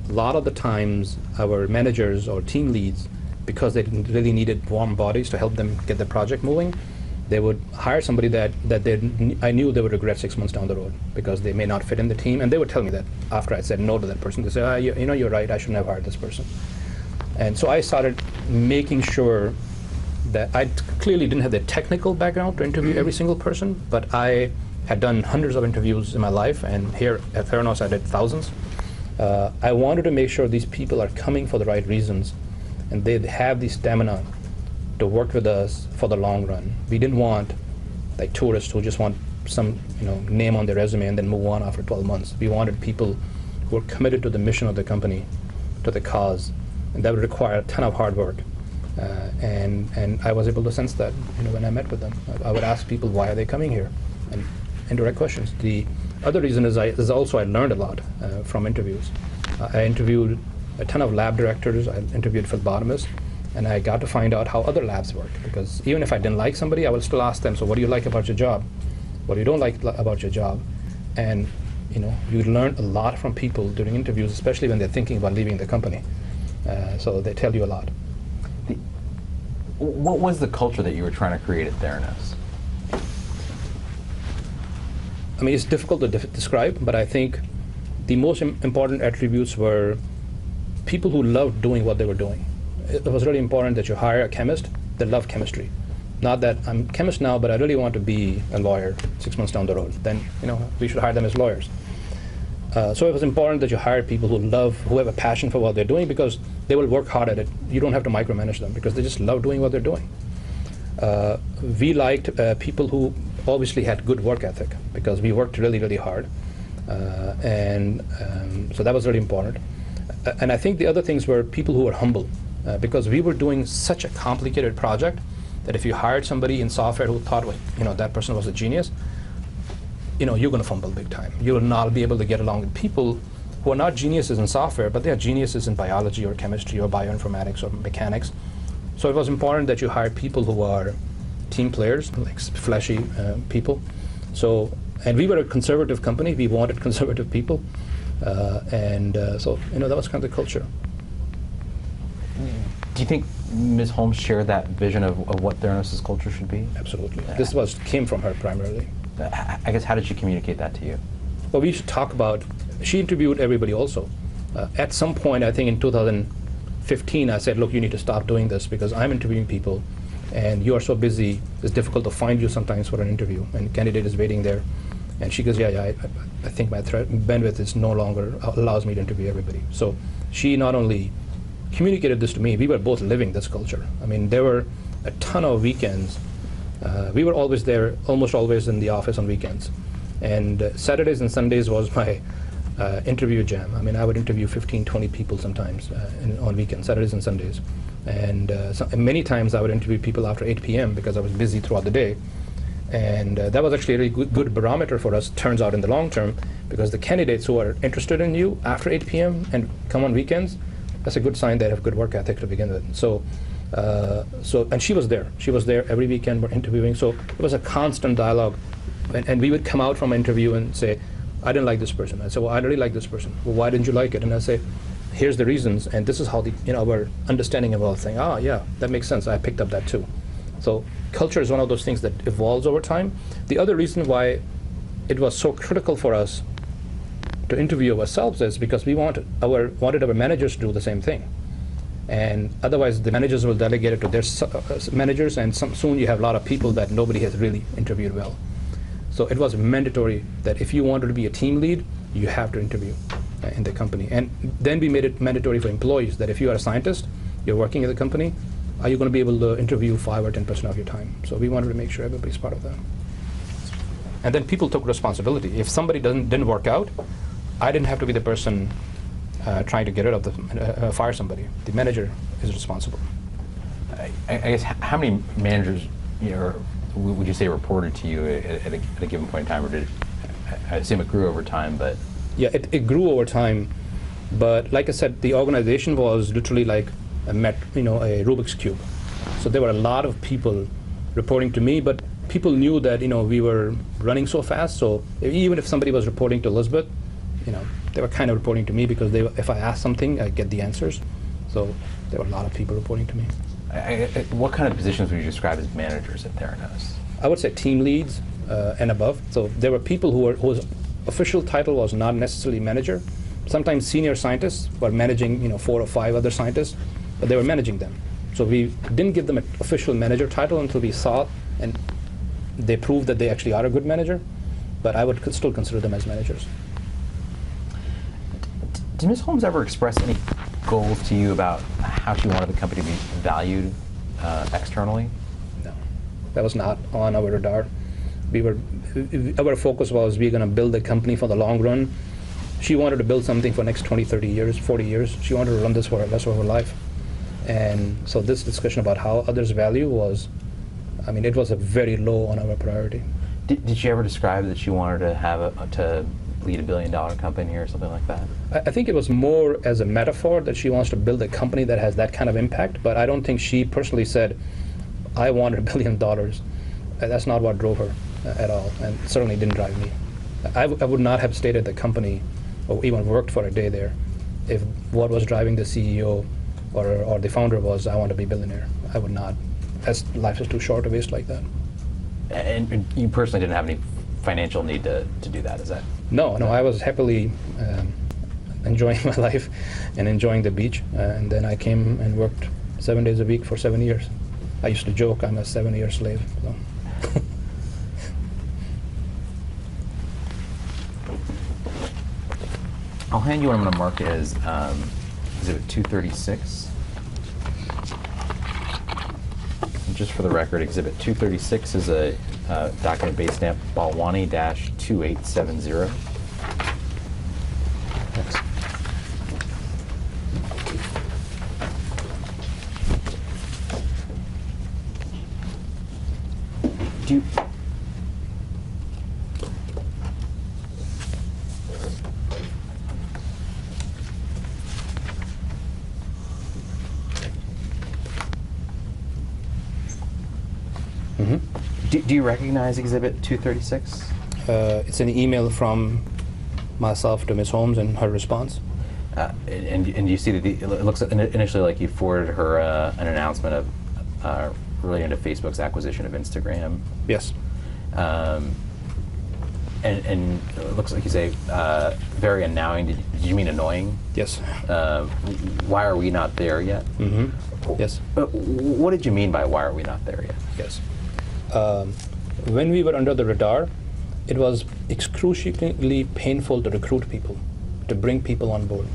a lot of the times our managers or team leads, because they really needed warm bodies to help them get the project moving, they would hire somebody that I knew they would regret 6 months down the road because they may not fit in the team. And they would tell me that after I said no to that person. They say, you're right, I shouldn't have hired this person. And so I started making sure that I clearly didn't have the technical background to interview every single person, but I had done hundreds of interviews in my life, and here at Theranos I did thousands. I wanted to make sure these people are coming for the right reasons, and they have the stamina to work with us for the long run. We didn't want like tourists who just want some name on their resume and then move on after 12 months. We wanted people who were committed to the mission of the company, to the cause, and that would require a ton of hard work. And I was able to sense that when I met with them. I would ask people, why are they coming here? And indirect questions. The other reason is I learned a lot from interviews. I interviewed a ton of lab directors, I interviewed phlebotomists, and I got to find out how other labs work. Because even if I didn't like somebody, I would still ask them, so what do you like about your job? What do you don't like about your job? And you learn a lot from people during interviews, especially when they're thinking about leaving the company. So they tell you a lot. What was the culture that you were trying to create at Theranos? I mean, it's difficult to describe, but I think the most important attributes were people who loved doing what they were doing. It was really important that you hire a chemist that loved chemistry. Not that I'm a chemist now, but I really want to be a lawyer 6 months down the road. Then, we should hire them as lawyers. So it was important that you hire people who have a passion for what they're doing, because they will work hard at it. You don't have to micromanage them because they just love doing what they're doing. We liked people who obviously had good work ethic, because we worked really, really hard. So that was really important. And I think the other things were people who were humble, because we were doing such a complicated project that if you hired somebody in software who thought, that person was a genius, you're going to fumble big time. You will not be able to get along with people who are not geniuses in software, but they are geniuses in biology or chemistry or bioinformatics or mechanics. So it was important that you hire people who are team players, like fleshy people. And we were a conservative company. We wanted conservative people. So that was kind of the culture. Do you think Ms. Holmes shared that vision of what Theranos' culture should be? Absolutely. This came from her primarily. I guess, how did she communicate that to you? Well, we should talk about, she interviewed everybody also. At some point, I think in 2015, I said, look, you need to stop doing this because I'm interviewing people and you are so busy, it's difficult to find you sometimes for an interview, and candidate is waiting there. And she goes, I think my bandwidth is no longer allows me to interview everybody. So she not only communicated this to me, we were both living this culture. I mean, there were a ton of weekends. We were always there, almost always in the office on weekends. And Saturdays and Sundays was my interview jam. I mean, I would interview 15, 20 people sometimes on weekends, Saturdays and Sundays. And many times I would interview people after 8 p.m. because I was busy throughout the day. And that was actually a really good barometer for us, turns out, in the long term, because the candidates who are interested in you after 8 p.m. and come on weekends, that's a good sign they have good work ethic to begin with. And she was there. She was there every weekend, we're interviewing. So it was a constant dialogue. And we would come out from an interview and say, I didn't like this person. I said, well, I really like this person. Well, why didn't you like it? And I say, here's the reasons, and this is how our understanding of all the thing. Yeah, that makes sense. I picked up that too. So culture is one of those things that evolves over time. The other reason why it was so critical for us to interview ourselves is because we wanted our managers to do the same thing. And otherwise, the managers will delegate it to their managers, and soon you have a lot of people that nobody has really interviewed well. So it was mandatory that if you wanted to be a team lead, you have to interview in the company. And then we made it mandatory for employees that if you are a scientist, you're working at the company, are you going to be able to interview 5 or 10% of your time? So we wanted to make sure everybody's part of that. And then people took responsibility. If somebody didn't work out, I didn't have to be the person trying to get rid of fire somebody. The manager is responsible. I guess how many managers would you say reported to you at a given point in time, or did I assume it grew over time? But yeah, it grew over time. But like I said, the organization was literally like a Rubik's Cube. So there were a lot of people reporting to me, but people knew that we were running so fast. So even if somebody was reporting to Elizabeth, they were kind of reporting to me because if I asked something, I'd get the answers. So there were a lot of people reporting to me. What kind of positions would you describe as managers at Theranos? I would say team leads and above. So there were people whose official title was not necessarily manager. Sometimes senior scientists were managing 4 or 5 other scientists, but they were managing them. So we didn't give them an official manager title until we saw and they proved that they actually are a good manager, but I would still consider them as managers. Did Ms. Holmes ever express any goals to you about how she wanted the company to be valued externally? No, that was not on our radar. Our focus was we're going to build a company for the long run. She wanted to build something for the next 20, 30 years, 40 years. She wanted to run this for the rest of her life. And so this discussion about how others value was, it was a very low on our priority. Did she ever describe that she wanted to to lead $1 billion company or something like that? I think it was more as a metaphor that she wants to build a company that has that kind of impact, but I don't think she personally said, I wanted $1 billion. That's not what drove her at all, and certainly didn't drive me. I would not have stayed at the company or even worked for a day there if what was driving the CEO or the founder was, I want to be a billionaire. I would not. Life is too short to waste like that. And you personally didn't have any financial need to do that, is that? No, I was happily enjoying my life and enjoying the beach. And then I came and worked 7 days a week for 7 years. I used to joke I'm a 7-year slave. So. I'll hand you what I'm going to mark as Exhibit 236. And just for the record, Exhibit 236 is a document base stamp Balwani-2870. Thanks. Do you, do you recognize Exhibit 236? It's an email from myself to Ms. Holmes and her response. And you see that it looks initially like you forwarded her an announcement of relating to Facebook's acquisition of Instagram. Yes. And it looks like you say very annoying. Did you mean annoying? Yes. Why are we not there yet? Mm-hmm. Yes. What did you mean by why are we not there yet? Yes. When we were under the radar, it was excruciatingly painful to recruit people, to bring people on board.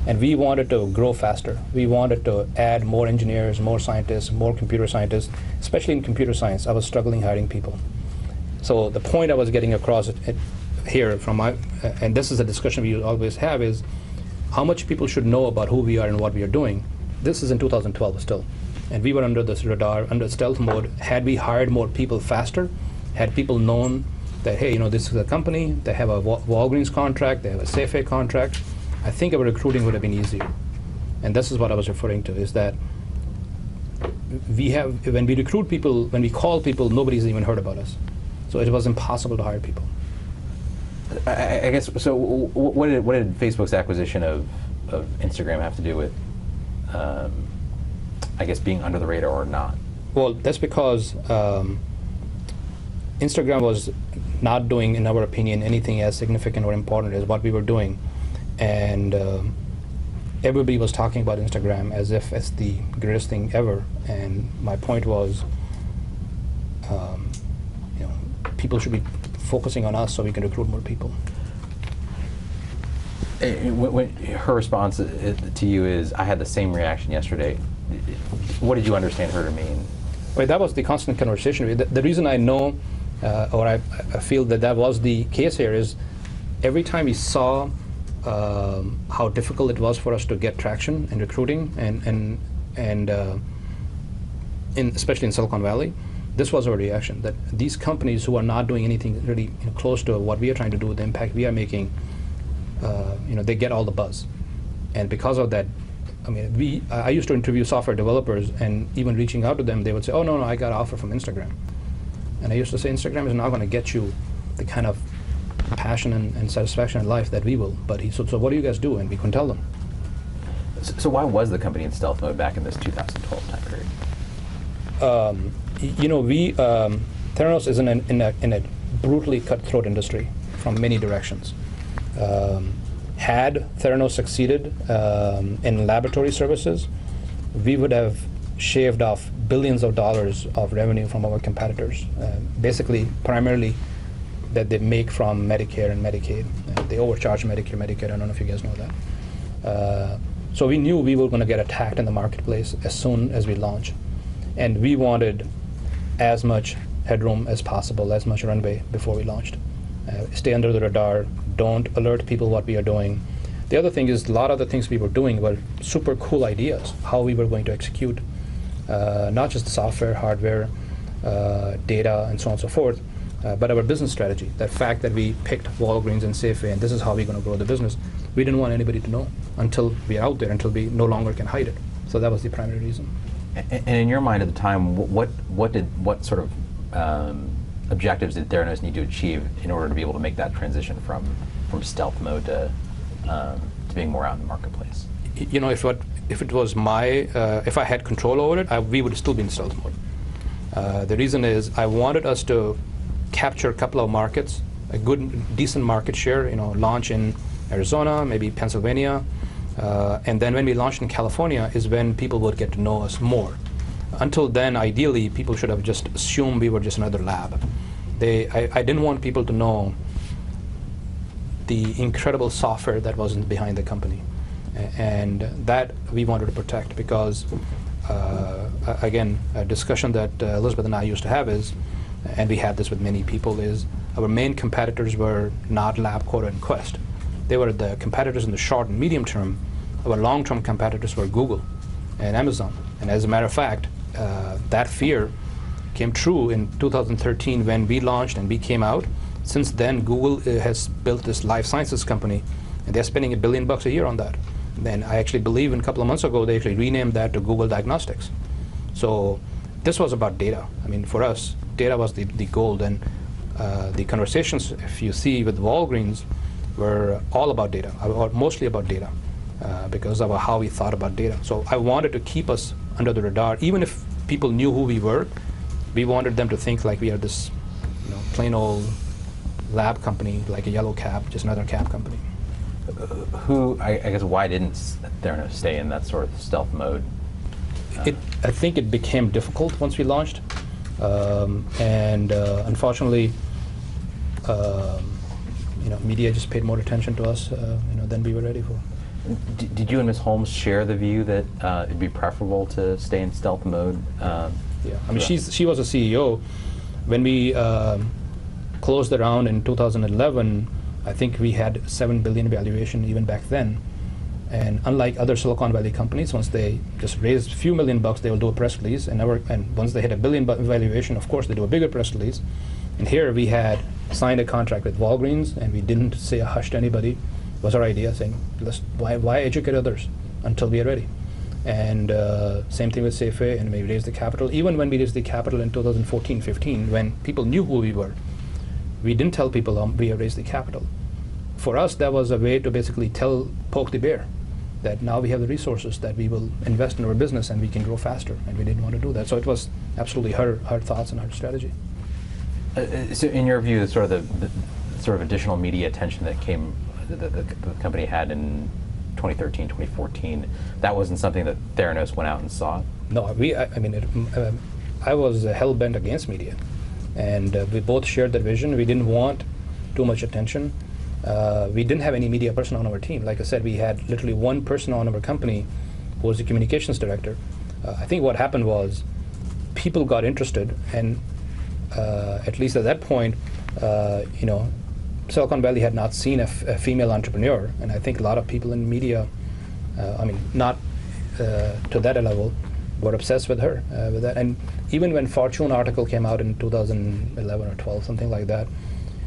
And we wanted to grow faster. We wanted to add more engineers, more scientists, more computer scientists, especially in computer science. I was struggling hiring people. So the point I was getting across here from and this is a discussion we always have, is how much people should know about who we are and what we are doing. This is in 2012 still. And we were under this radar, under stealth mode. Had we hired more people faster, had people known that, hey, this is a company, they have a Walgreens contract, they have a Safeway contract, I think our recruiting would have been easier. And this is what I was referring to, is that when we recruit people, when we call people, nobody's even heard about us. So it was impossible to hire people. I guess, so what did Facebook's acquisition of Instagram have to do with, I guess, being under the radar or not? Well, that's because Instagram was not doing, in our opinion, anything as significant or important as what we were doing. And everybody was talking about Instagram as if it's the greatest thing ever. And my point was, people should be focusing on us so we can recruit more people. Her response to you is, I had the same reaction yesterday. What did you understand her to mean? Well, that was the constant conversation. The reason I know, or I feel that was the case here, is every time we saw how difficult it was for us to get traction in recruiting, and especially in Silicon Valley, this was our reaction, that these companies who are not doing anything really close to what we are trying to do, the impact we are making, they get all the buzz. And because of that, I used to interview software developers, and even reaching out to them, they would say, oh, no, I got an offer from Instagram. And I used to say, Instagram is not going to get you the kind of passion and satisfaction in life that we will. But so what do you guys do? And we couldn't tell them. So why was the company in stealth mode back in this 2012 time period? Theranos is in a brutally cutthroat industry from many directions. Had Theranos succeeded in laboratory services, we would have shaved off billions of dollars of revenue from our competitors. Basically, primarily that they make from Medicare and Medicaid. They overcharge Medicare, Medicaid. I don't know if you guys know that. So we knew we were going to get attacked in the marketplace as soon as we launch. And we wanted as much headroom as possible, as much runway before we launched. Stay under the radar, don't alert people what we are doing. The other thing is, a lot of the things we were doing were super cool ideas, how we were going to execute, not just the software, hardware, data, and so on and so forth, but our business strategy. That fact that we picked Walgreens and Safeway, and this is how we're going to grow the business, we didn't want anybody to know until we're out there, until we no longer can hide it. So that was the primary reason. And in your mind at the time, what sort of objectives did Theranos need to achieve in order to be able to make that transition from stealth mode to being more out in the marketplace? You know, if it was if I had control over it, we would still be in stealth mode. The reason is I wanted us to capture a couple of markets, a good, decent market share, you know, launch in Arizona, maybe Pennsylvania, and then when we launched in California is when people would get to know us more. Until then, ideally, people should have just assumed we were just another lab. I didn't want people to know the incredible software that was behind the company. And that we wanted to protect because, again, a discussion that Elizabeth and I used to have is, and we had this with many people, is our main competitors were not LabQuota and Quest. They were the competitors in the short and medium term. Our long-term competitors were Google and Amazon. And as a matter of fact, that fear came true in 2013 when we launched and we came out. Since then, Google has built this life sciences company, and they're spending $1 billion a year on that. Then I actually believe a couple of months ago, they actually renamed that to Google Diagnostics. So this was about data. I mean, for us, data was the gold. And the conversations, if you see with Walgreens, were all about data, or mostly about data, because of how we thought about data. So I wanted to keep us under the radar. Even if people knew who we were, we wanted them to think like we are this, you know, plain old lab company, like a yellow cab, just another cab company. I guess, why didn't Theranos stay in that sort of stealth mode? I think it became difficult once we launched, and unfortunately, you know, media just paid more attention to us, you know, than we were ready for. Did you and Ms. Holmes share the view that it'd be preferable to stay in stealth mode? Yeah, I mean, she was a CEO when we closed the round in 2011. I think we had $7 billion valuation even back then. And unlike other Silicon Valley companies, once they just raise a few $1 million, they will do a press release. And once they hit $1 billion valuation, of course, they do a bigger press release. And here we had signed a contract with Walgreens, and we didn't say a hush to anybody. It was our idea, saying, why educate others until we are ready? And same thing with Safeway, and we raised the capital. Even when we raised the capital in 2014-15, when people knew who we were, we didn't tell people we have raised the capital. For us, that was a way to basically poke the bear, that now we have the resources that we will invest in our business and we can grow faster, and we didn't want to do that. So it was absolutely her thoughts and her strategy. So in your view, the sort of additional media attention that the company had in 2013, 2014, that wasn't something that Theranos went out and sought? No, I was hell-bent against media. And we both shared that vision. We didn't want too much attention. We didn't have any media person on our team. Like I said, we had literally one person on our company who was the communications director. I think what happened was people got interested, and at least at that point, you know, Silicon Valley had not seen a female entrepreneur, and I think a lot of people in media, I mean, not to that level, were obsessed with her, with that. And even when Fortune article came out in 2011 or 12, something like that,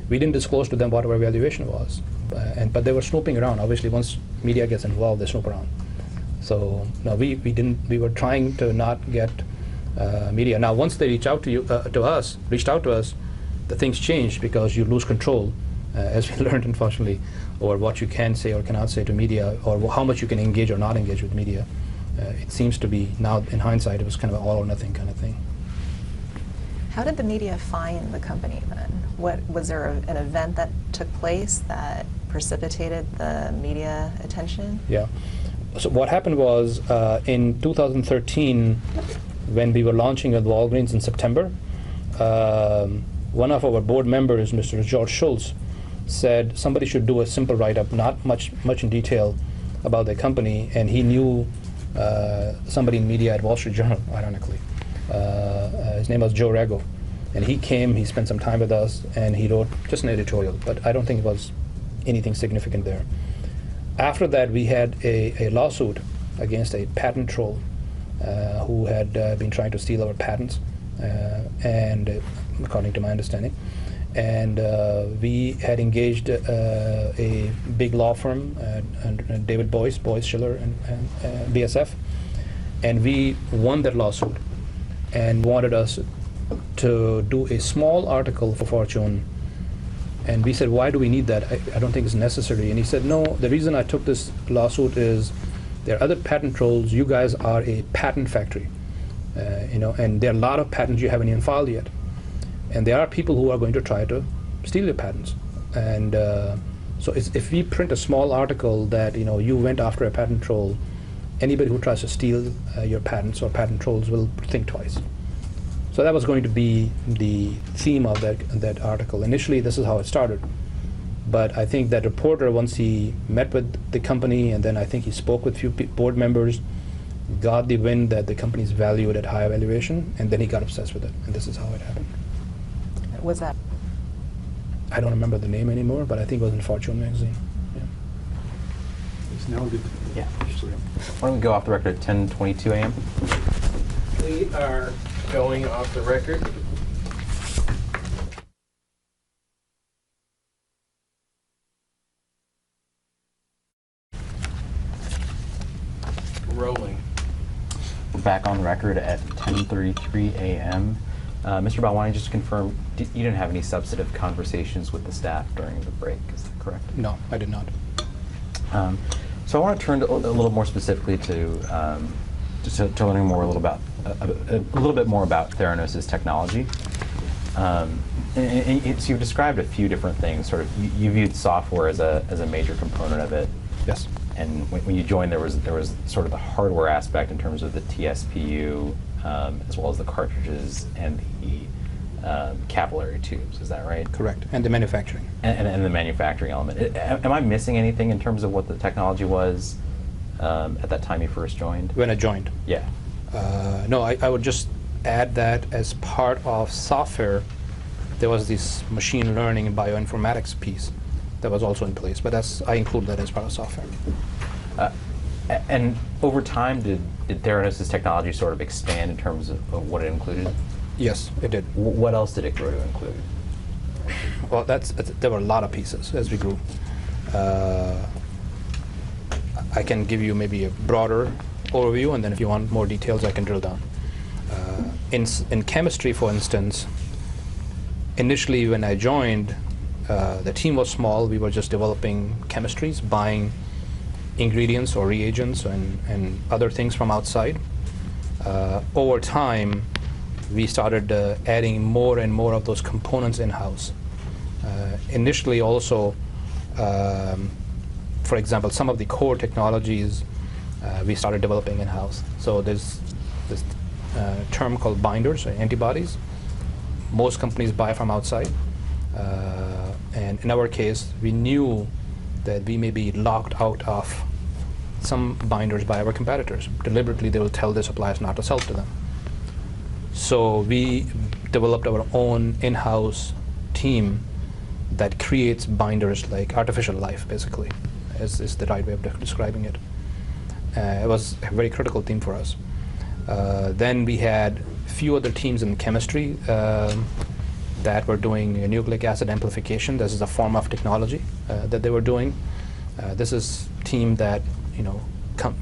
we didn't disclose to them what our valuation was. But they were snooping around. Obviously, once media gets involved, they snoop around. So no, we were trying to not get media. Now, once they reached out to us, the things changed because you lose control, as we learned, unfortunately, over what you can say or cannot say to media, or how much you can engage or not engage with media. It seems to be, now in hindsight, it was kind of an all or nothing kind of thing. How did the media find the company then? Was there an event that took place that precipitated the media attention? Yeah. So what happened was in 2013, when we were launching with Walgreens in September, one of our board members, Mr. George Schultz, said somebody should do a simple write-up, not much in detail, about the company, and he knew somebody in media at Wall Street Journal, ironically. His name was Joe Rego. And he came, he spent some time with us, and he wrote just an editorial, but I don't think it was anything significant there. After that, we had a lawsuit against a patent troll who had been trying to steal our patents, and according to my understanding. And we had engaged a big law firm, David Boyce, Schiller, and BSF, and we won that lawsuit and wanted us to do a small article for Fortune. And we said, why do we need that? I don't think it's necessary. And he said, no, the reason I took this lawsuit is there are other patent trolls. You guys are a patent factory, and there are a lot of patents you haven't even filed yet. And there are people who are going to try to steal your patents. And so if we print a small article that you went after a patent troll, anybody who tries to steal your patents or patent trolls will think twice. So that was going to be the theme of that article. Initially, this is how it started. But I think that reporter, once he met with the company, and then I think he spoke with a few board members, got the wind that the company is valued at high valuation, and then he got obsessed with it. And this is how it happened. Was that? I don't remember the name anymore, but I think it was in Fortune magazine. Yeah. It's now good. Yeah. Why don't we go off the record at 10:22 a.m.? We are going off the record. Rolling. We're back on the record at 10:33 a.m. Mr. Balwani, just to confirm, you didn't have any substantive conversations with the staff during the break, is that correct? No, I did not. So I want to turn to a little more specifically to just to learning more a little bit more about Theranos' technology. So you've described a few different things. Sort of, you viewed software as a major component of it. Yes. And when you joined, there was sort of the hardware aspect in terms of the TSPU, as well as the cartridges and the capillary tubes. Is that right? Correct. And the manufacturing. And the manufacturing element. Am I missing anything in terms of what the technology was at that time you first joined? When I joined. Yeah. No, I would just add that as part of software, there was this machine learning and bioinformatics piece that was also in place, but I include that as part of software. And over time, did Theranos' technology sort of expand in terms of what it included? Yes, it did. What else did it grow to include? Well, there were a lot of pieces as we grew. I can give you maybe a broader overview, and then if you want more details, I can drill down. In chemistry, for instance, initially when I joined, the team was small. We were just developing chemistries, buying ingredients or reagents and other things from outside. Over time, we started adding more and more of those components in-house. Initially also, for example, some of the core technologies we started developing in-house. So there's this term called binders or antibodies. Most companies buy from outside. And in our case, we knew that we may be locked out of some binders by our competitors. Deliberately, they will tell their suppliers not to sell to them. So we developed our own in-house team that creates binders like artificial life, basically, is the right way of describing it. It was a very critical team for us. Then we had a few other teams in chemistry that were doing nucleic acid amplification. This is a form of technology that they were doing. This is a team that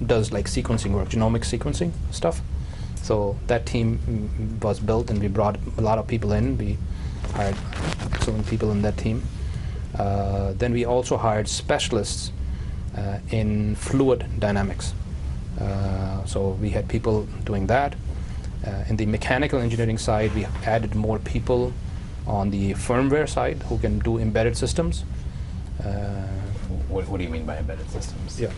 does like sequencing work, genomic sequencing stuff. So that team was built, and we brought a lot of people in. We hired excellent people in that team. Then we also hired specialists in fluid dynamics. So we had people doing that. In the mechanical engineering side, we added more people on the firmware side who can do embedded systems. What do you mean by embedded systems? Yeah.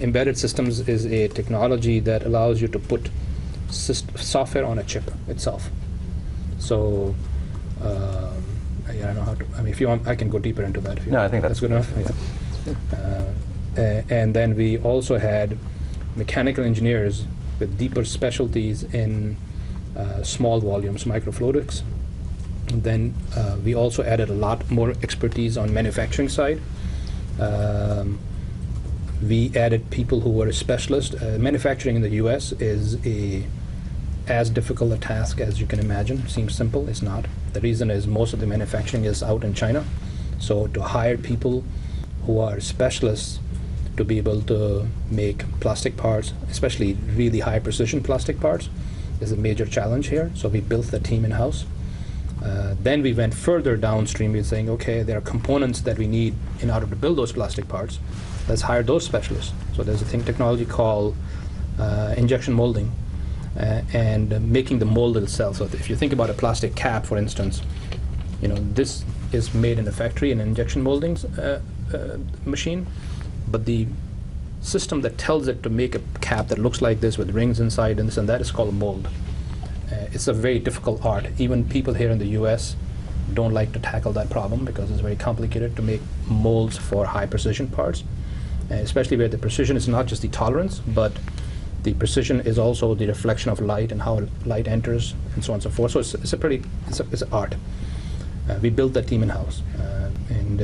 Embedded systems is a technology that allows you to put software on a chip itself. So I don't know how to. I mean, if you want, I can go deeper into that. If you No, I think that's good enough. Yeah. And then we also had mechanical engineers with deeper specialties in small volumes, microfluidics. And then we also added a lot more expertise on manufacturing side. We added people who were specialists. Manufacturing in the U.S. is as difficult a task as you can imagine. Seems simple, it's not. The reason is most of the manufacturing is out in China. So to hire people who are specialists to be able to make plastic parts, especially really high precision plastic parts, is a major challenge here. So we built the team in-house. Then we went further downstream. We're saying, okay, there are components that we need in order to build those plastic parts. Let's hire those specialists. So there's a technology called injection molding and making the mold itself. So if you think about a plastic cap, for instance, this is made in a factory, an injection molding machine, but the system that tells it to make a cap that looks like this with rings inside and this and that is called a mold. It's a very difficult art. Even people here in the US don't like to tackle that problem because it's very complicated to make molds for high precision parts, especially where the precision is not just the tolerance, but the precision is also the reflection of light and how light enters and so on and so forth. So it's an art. We built that team in-house, and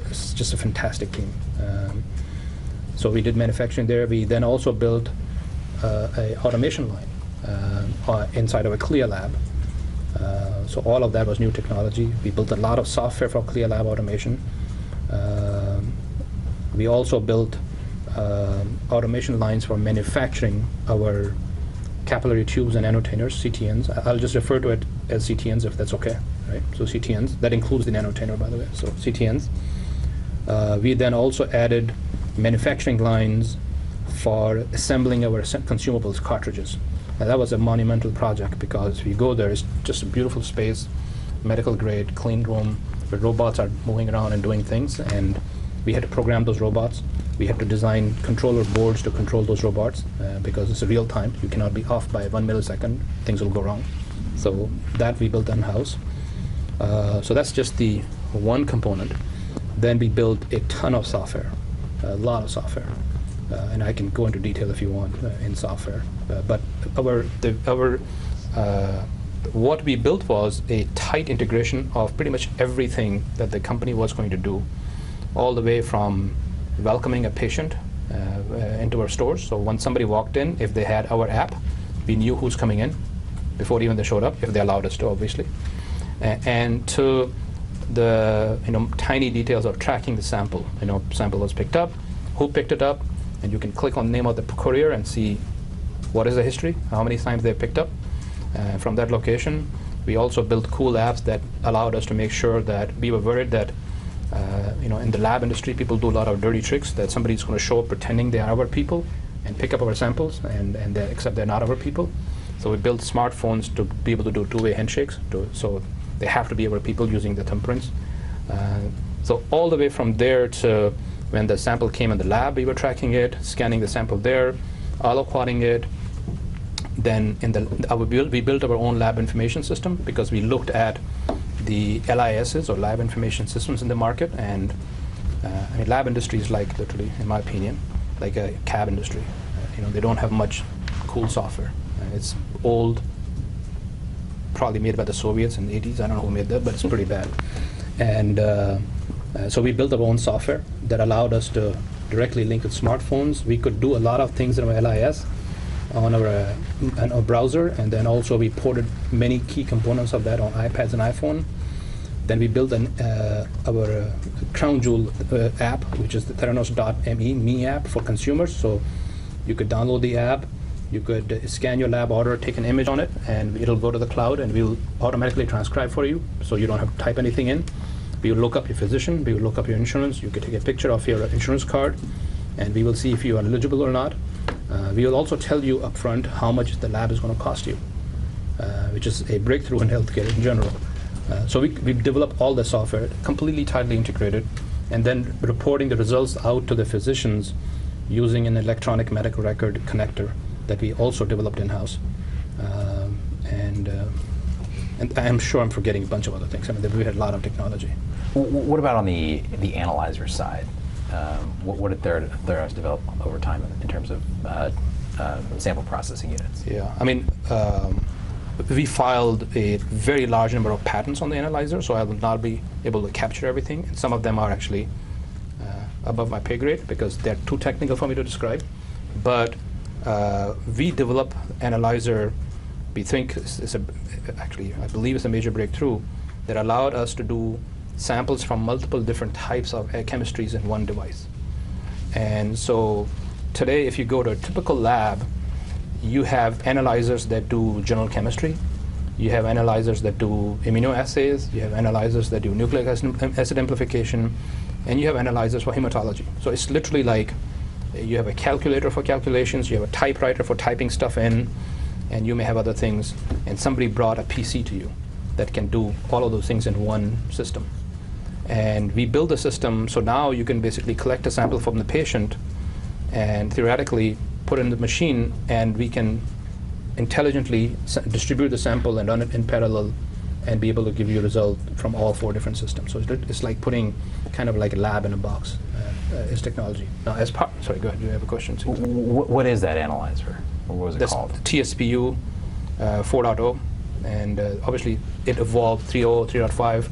it's just a fantastic team. So we did manufacturing there. We then also built a automation line inside of a CLIA lab. So all of that was new technology. We built a lot of software for CLIA lab automation. We also built automation lines for manufacturing our capillary tubes and nanotainers, CTNs. I'll just refer to it as CTNs if that's okay, right? So CTNs, that includes the nanotainer, by the way, so CTNs. We then also added manufacturing lines for assembling our consumables cartridges. Now, that was a monumental project because if you go there, it's just a beautiful space, medical grade, clean room, where robots are moving around and doing things, and we had to program those robots. We had to design controller boards to control those robots because it's real time. You cannot be off by 1 millisecond, things will go wrong. So that we built in-house. So that's just the one component. Then we built a ton of software, a lot of software. And I can go into detail if you want in software. But what we built was a tight integration of pretty much everything that the company was going to do, all the way from welcoming a patient into our stores. So when somebody walked in, if they had our app, we knew who's coming in before even they showed up, if they allowed us to, obviously. And to the tiny details of tracking the sample. Sample was picked up, who picked it up, and you can click on the name of the courier and see what is the history, how many times they picked up from that location. We also built cool apps that allowed us to make sure that we were worried that in the lab industry, people do a lot of dirty tricks, that somebody's going to show up pretending they are our people and pick up our samples, except they're not our people. So we built smartphones to be able to do two-way handshakes, so they have to be our people using the thumbprints. So all the way from there to when the sample came in the lab, we were tracking it, scanning the sample there, aliquoting it. Then we built our own lab information system because we looked at the LISs, or lab information systems, in the market, and lab industry is like, literally, in my opinion, like a cab industry. They don't have much cool software. It's old, probably made by the Soviets in the 80s. I don't know who made that, but it's pretty bad. And so we built our own software that allowed us to directly link with smartphones. We could do a lot of things in our LIS on our browser, and then also we ported many key components of that on iPads and iPhone. Then we built our crown jewel app, which is the Theranos.me app for consumers. So you could download the app, you could scan your lab order, take an image on it, and it'll go to the cloud, and we'll automatically transcribe for you, so you don't have to type anything in. We will look up your physician, we will look up your insurance, you can take a picture of your insurance card, and we will see if you are eligible or not. We will also tell you upfront how much the lab is going to cost you, which is a breakthrough in healthcare in general. So we developed all the software, completely tightly integrated, and then reporting the results out to the physicians using an electronic medical record connector that we also developed in-house. And I'm sure I'm forgetting a bunch of other things. We had a lot of technology. What about on the analyzer side? What did Theranos develop over time in terms of sample processing units? Yeah, we filed a very large number of patents on the analyzer, so I will not be able to capture everything. And some of them are actually above my pay grade because they're too technical for me to describe. But we developed analyzer. We think I believe it's a major breakthrough that allowed us to do samples from multiple different types of chemistries in one device. And so today, if you go to a typical lab, you have analyzers that do general chemistry, you have analyzers that do immunoassays, you have analyzers that do nucleic acid amplification, and you have analyzers for hematology. So it's literally like you have a calculator for calculations, you have a typewriter for typing stuff in, and you may have other things, and somebody brought a PC to you that can do all of those things in one system. And we build a system, so now you can basically collect a sample from the patient and theoretically put it in the machine, and we can intelligently distribute the sample and run it in parallel and be able to give you a result from all 4 different systems. So it's like putting kind of like a lab in a box is technology. Now, as part, sorry, go ahead, you have a question? What is that analyzer? Or what was it called? TSPU 4.0, and obviously it evolved 3.0, 3.5,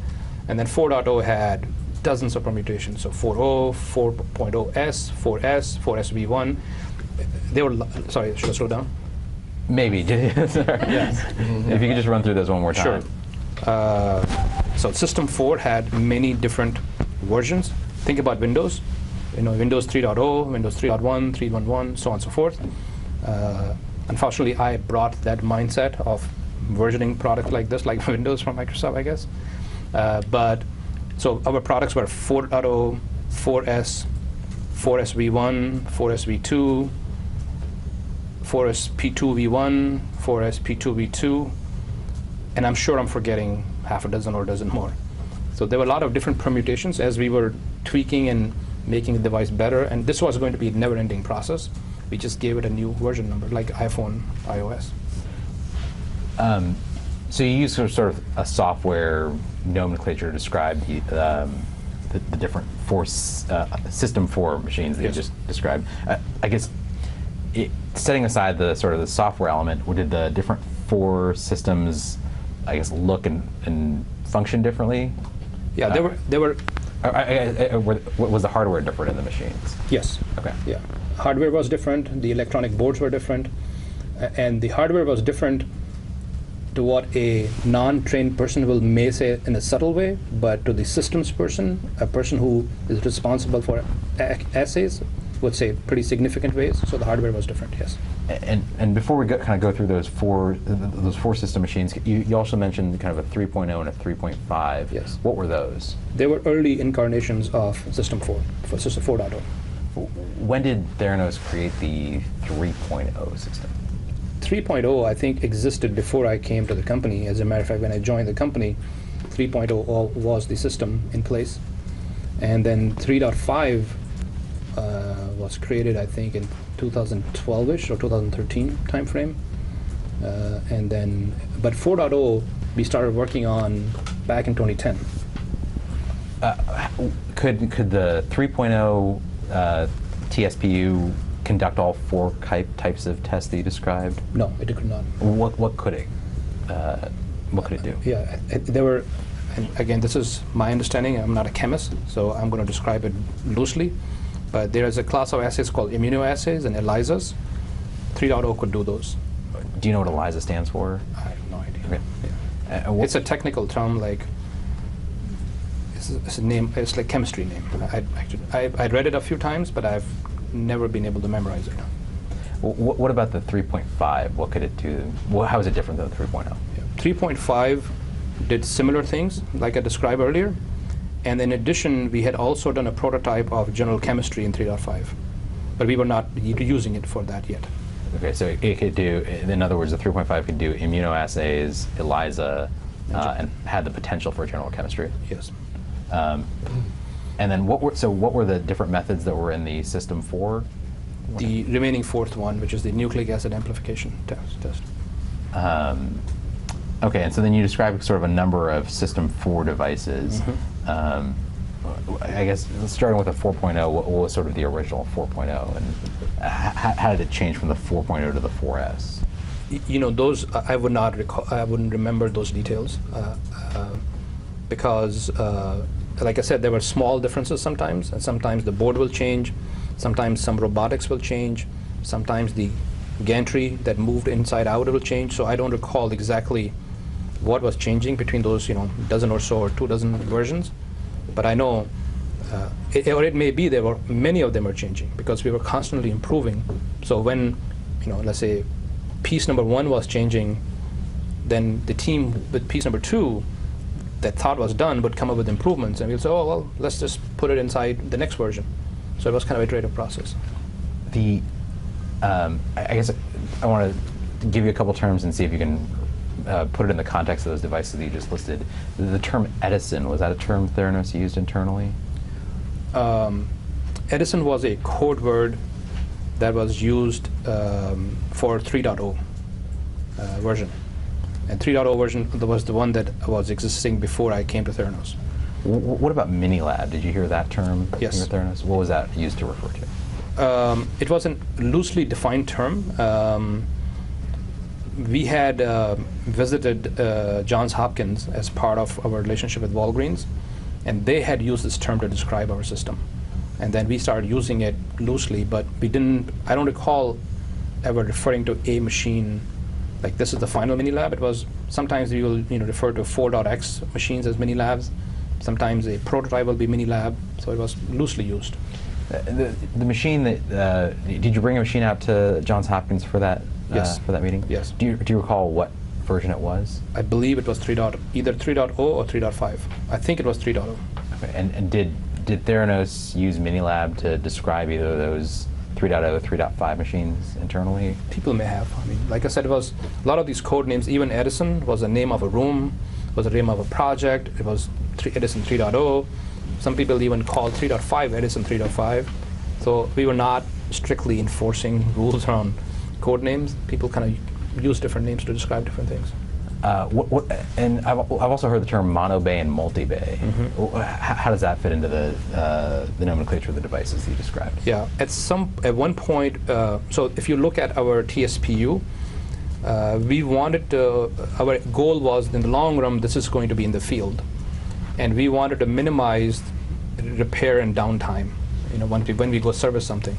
and then 4.0 had dozens of permutations. So 4.0, 4.0S, 4S, 4SV1. They were, sorry, should I slow down? Maybe. Yes. If you could just run through those one more time. Sure. So System 4 had many different versions. Think about Windows. Windows 3.0, Windows 3.1, 3.11, so on and so forth. Unfortunately, I brought that mindset of versioning products like this, like Windows from Microsoft, I guess. But so our products were 4.0, 4S, 4SV1, 4SV2, 4SP2V1, 4SP2V2, and I'm sure I'm forgetting half a dozen or a dozen more. So there were a lot of different permutations as we were tweaking and making the device better, and this was going to be a never-ending process. We just gave it a new version number, like iPhone, iOS. So you use sort of a software nomenclature to describe the different System 4 machines that you just described. I guess setting aside the sort of the software element, did the different 4 systems, I guess, look and function differently? Yeah, they were. Was the hardware different in the machines? Yes. Okay. Yeah, hardware was different. The electronic boards were different, and the hardware was different to what a non-trained person may say in a subtle way, but to the systems person, a person who is responsible for assays, would say pretty significant ways. So the hardware was different. Yes. And before we kind of go through those four system machines, you also mentioned kind of a 3.0 and a 3.5. Yes. What were those? They were early incarnations of System 4, for System 4.0. When did Theranos create the 3.0 system? 3.0, I think, existed before I came to the company. As a matter of fact, when I joined the company, 3.0 was the system in place. And then 3.5 was created, I think, in 2012-ish or 2013 timeframe. And then, but 4.0 we started working on back in 2010. Could the 3.0 TSPU conduct all 4 types of tests that you described? No, it could not. What could it? What could it do? Yeah, there were, and again, this is my understanding. I'm not a chemist, so I'm going to describe it loosely. But there is a class of assays called immunoassays and ELISAs. 3.0 could do those. Do you know what ELISA stands for? I have no idea. Okay. Yeah. It's a technical term, like it's a name. It's like chemistry name. I read it a few times, but I've never been able to memorize it. What about the 3.5? What could it do? How is it different than the 3.0? Yeah. 3.5 did similar things, like I described earlier. And in addition, we had also done a prototype of general chemistry in 3.5. But we were not using it for that yet. Okay, so it could do, in other words, the 3.5 could do immunoassays, ELISA, and had the potential for general chemistry? Yes. And then what were the different methods that were in the System 4? The remaining fourth one, which is the nucleic acid amplification test. Okay, and so then you described sort of a number of System 4 devices. Mm-hmm. I guess starting with a 4.0, what was sort of the original 4.0, and how did it change from the 4.0 to the 4S? You know, those I would not recall. I wouldn't remember those details because, like I said, there were small differences sometimes, and sometimes the board will change. Sometimes some robotics will change. Sometimes the gantry that moved inside out will change. So I don't recall exactly what was changing between those, dozen or so or 2 dozen versions. But I know, or it may be many of them are changing because we were constantly improving. So when, let's say piece number 1 was changing, then the team with piece number 2 that thought was done would come up with improvements, and we'll say, oh, well, let's just put it inside the next version. So it was kind of an iterative process. I guess I want to give you a couple terms and see if you can put it in the context of those devices that you just listed. The term Edison, was that a term Theranos used internally? Edison was a code word that was used for 3.0 version. And 3.0 version was the one that was existing before I came to Theranos. What about Minilab? Did you hear that term? Yes. Here at Theranos? What was that used to refer to? It was a loosely defined term. We had visited Johns Hopkins as part of our relationship with Walgreens, and they had used this term to describe our system. And then we started using it loosely, but we didn't, I don't recall ever referring to a machine like this is the final mini lab. It was, sometimes we will refer to 4.x machines as mini labs. Sometimes a prototype will be mini lab, so it was loosely used. The machine that, did you bring a machine out to Johns Hopkins for that? Yes. For that meeting? Yes. Do you recall what version it was? I believe it was either 3.0 or 3.5. I think it was 3.0. Okay. And did Theranos use Minilab to describe either of those 3.0 or 3.5 machines internally? People may have. I mean, like I said, it was a lot of these code names. Even Edison was the name of a room, was the name of a project. It was Edison 3.0. Some people even called 3.5 Edison 3.5. So we were not strictly enforcing rules around code names. People kind of use different names to describe different things. And I've also heard the term monobay and multi-bay. Mm-hmm. How does that fit into the nomenclature of the devices that you described? Yeah, at one point, so if you look at our TSPU, we wanted to, our goal was in the long run, this is going to be in the field. And we wanted to minimize repair and downtime, when we go service something.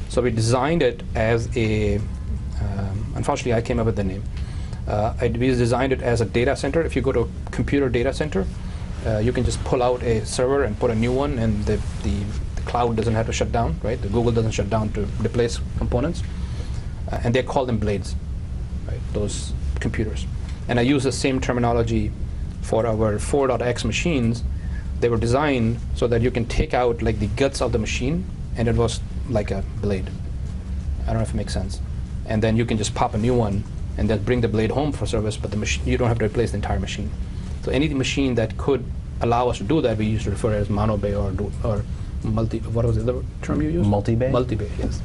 So we designed it as a, unfortunately I came up with the name. We designed it as a data center. If you go to a computer data center, you can just pull out a server and put a new one, and the cloud doesn't have to shut down, right? The Google doesn't shut down to replace components. And they call them blades, right? Those computers. And I use the same terminology for our 4.x machines. They were designed so that you can take out like the guts of the machine, and it was like a blade. I don't know if it makes sense. And then you can just pop a new one and then bring the blade home for service, but the machine, you don't have to replace the entire machine. So any machine that could allow us to do that, we used to refer to as monobay or multi, what was the other term you used? Multi-bay? Multi-bay, yes.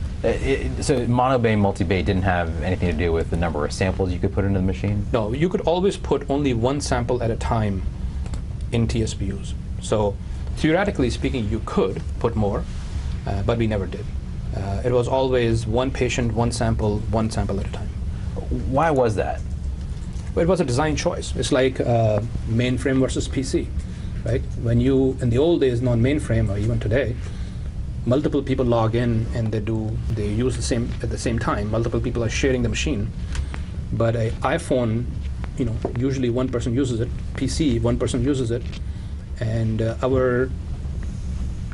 So monobay and multi-bay didn't have anything to do with the number of samples you could put into the machine? No, you could always put only one sample at a time in TSPUs. So theoretically speaking, you could put more, but we never did. It was always one patient, one sample at a time. Why was that? Well, it was a design choice. It's like mainframe versus PC, right? When you, in the old days, non-mainframe, or even today, multiple people log in and they use the same at the same time. Multiple people are sharing the machine. But an iPhone, usually one person uses it. PC, one person uses it. And our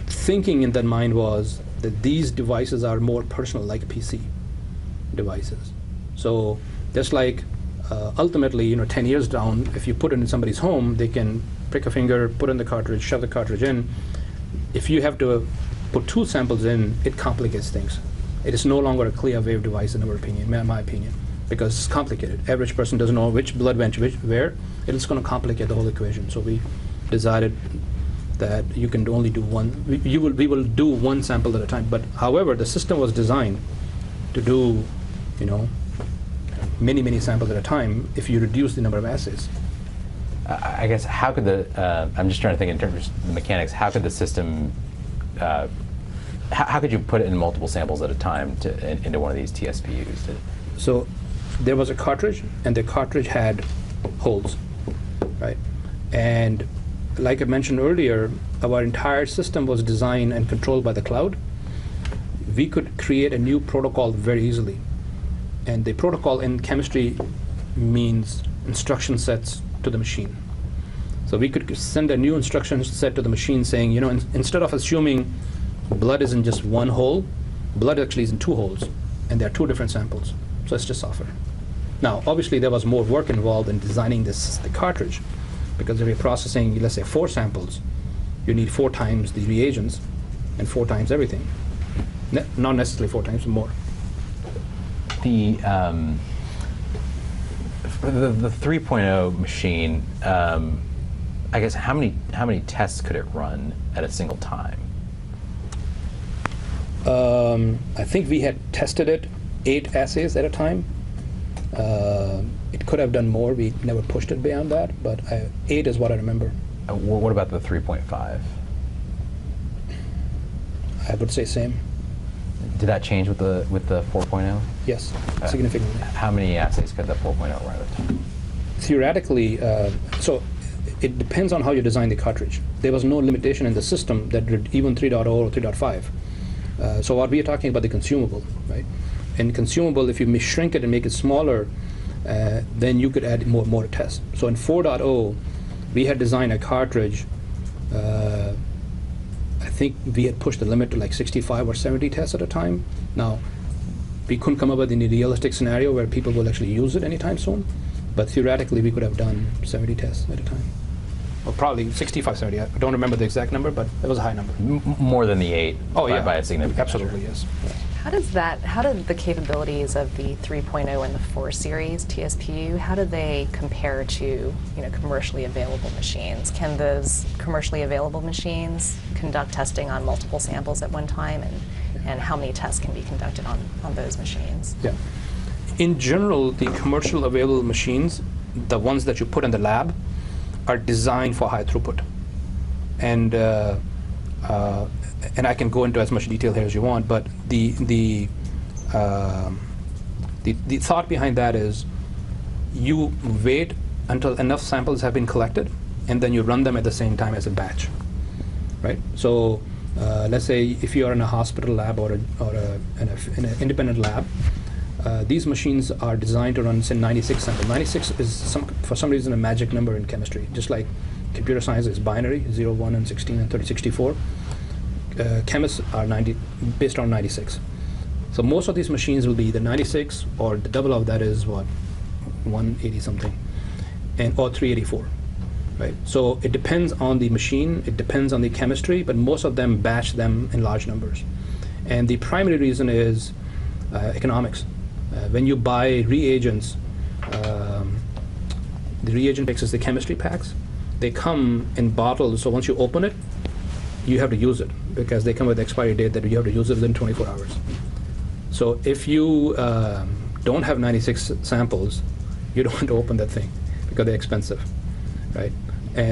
thinking in that mind was that these devices are more personal, like PC devices. So just like ultimately, 10 years down, if you put it in somebody's home, they can prick a finger, put in the cartridge, shove the cartridge in. If you have to put 2 samples in, it complicates things. It is no longer a clear wave device, in our opinion, my opinion, because it's complicated. Average person doesn't know which blood went where. It's going to complicate the whole equation. So we decided that you can only do one. We will do one sample at a time. But however, the system was designed to do, many samples at a time if you reduce the number of assays. I guess how could I'm just trying to think in terms of the mechanics, how could the system, how could you put it in multiple samples at a time into one of these TSPUs? So there was a cartridge, and the cartridge had holes, right? And like I mentioned earlier, our entire system was designed and controlled by the cloud. We could create a new protocol very easily. And the protocol in chemistry means instruction sets to the machine. So we could send a new instruction set to the machine saying, instead of assuming blood is in just one hole, blood actually is in 2 holes, and there are 2 different samples. So it's just software. Now, obviously, there was more work involved in designing the cartridge, because if you're processing, let's say, 4 samples, you need 4 times the reagents and 4 times everything. Not necessarily 4 times, more. The 3.0 machine, I guess how many tests could it run at a single time? I think we had tested it 8 assays at a time. It could have done more. We never pushed it beyond that, but 8 is what I remember. What about the 3.5? I would say same. Did that change with the 4.0? Yes, significantly. How many assays could the 4.0 run at a time? Theoretically, so it depends on how you design the cartridge. There was no limitation in the system that did even 3.0 or 3.5. So what we are talking about the consumable, right? And consumable, if you shrink it and make it smaller, then you could add more tests. So in 4.0, we had designed a cartridge. I think we had pushed the limit to like 65 or 70 tests at a time. Now, we couldn't come up with any realistic scenario where people will actually use it anytime soon, but theoretically we could have done 70 tests at a time. Or probably 65, 70. I don't remember the exact number, but it was a high number. More than the 8 by a significant Absolutely, measure. yes. How did the capabilities of the 3.0 and the 4 series TSPU, how do they compare to commercially available machines? Can those commercially available machines conduct testing on multiple samples at one time, and how many tests can be conducted on those machines? Yeah. In general, the commercial available machines, the ones that you put in the lab, are designed for high throughput. And I can go into as much detail here as you want, but the thought behind that is you wait until enough samples have been collected, and then you run them at the same time as a batch, right? So let's say if you are in a hospital lab or in an independent lab, these machines are designed to run, say, 96 samples. 96 is, for some reason, a magic number in chemistry, just like computer science is binary, 0, 1, and 16, and 30, 64. Chemists are based on 96. So most of these machines will be either 96, or the double of that is what, 180 something, or 384, right? So it depends on the machine, it depends on the chemistry, but most of them batch them in large numbers. And the primary reason is economics. When you buy reagents, the reagent packs is the chemistry packs. They come in bottles, so once you open it, you have to use it, because they come with the expiry date that you have to use it within 24 hours. So if you don't have 96 samples, you don't want to open that thing, because they're expensive, right?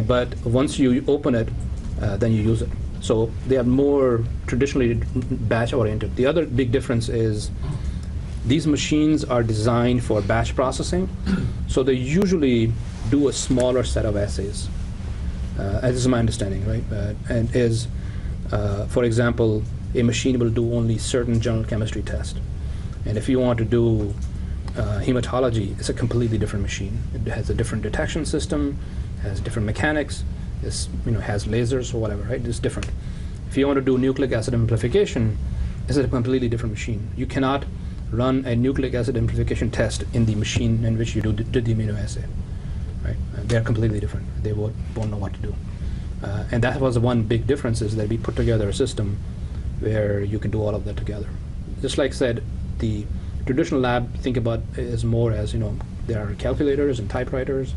But once you open it, then you use it. So they are more traditionally batch-oriented. The other big difference is these machines are designed for batch processing, so they usually do a smaller set of assays. As is my understanding, right? And is, for example, a machine will do only certain general chemistry tests. And if you want to do hematology, it's a completely different machine. It has a different detection system, has different mechanics, has lasers or whatever, right? It's different. If you want to do nucleic acid amplification, it's a completely different machine. You cannot run a nucleic acid amplification test in the machine in which you did the immunoassay. Right? They're completely different. They won't know what to do. And that was the one big difference, is that we put together a system where you can do all of that together. Just like I said, the traditional lab, think about is more as, there are calculators and typewriters,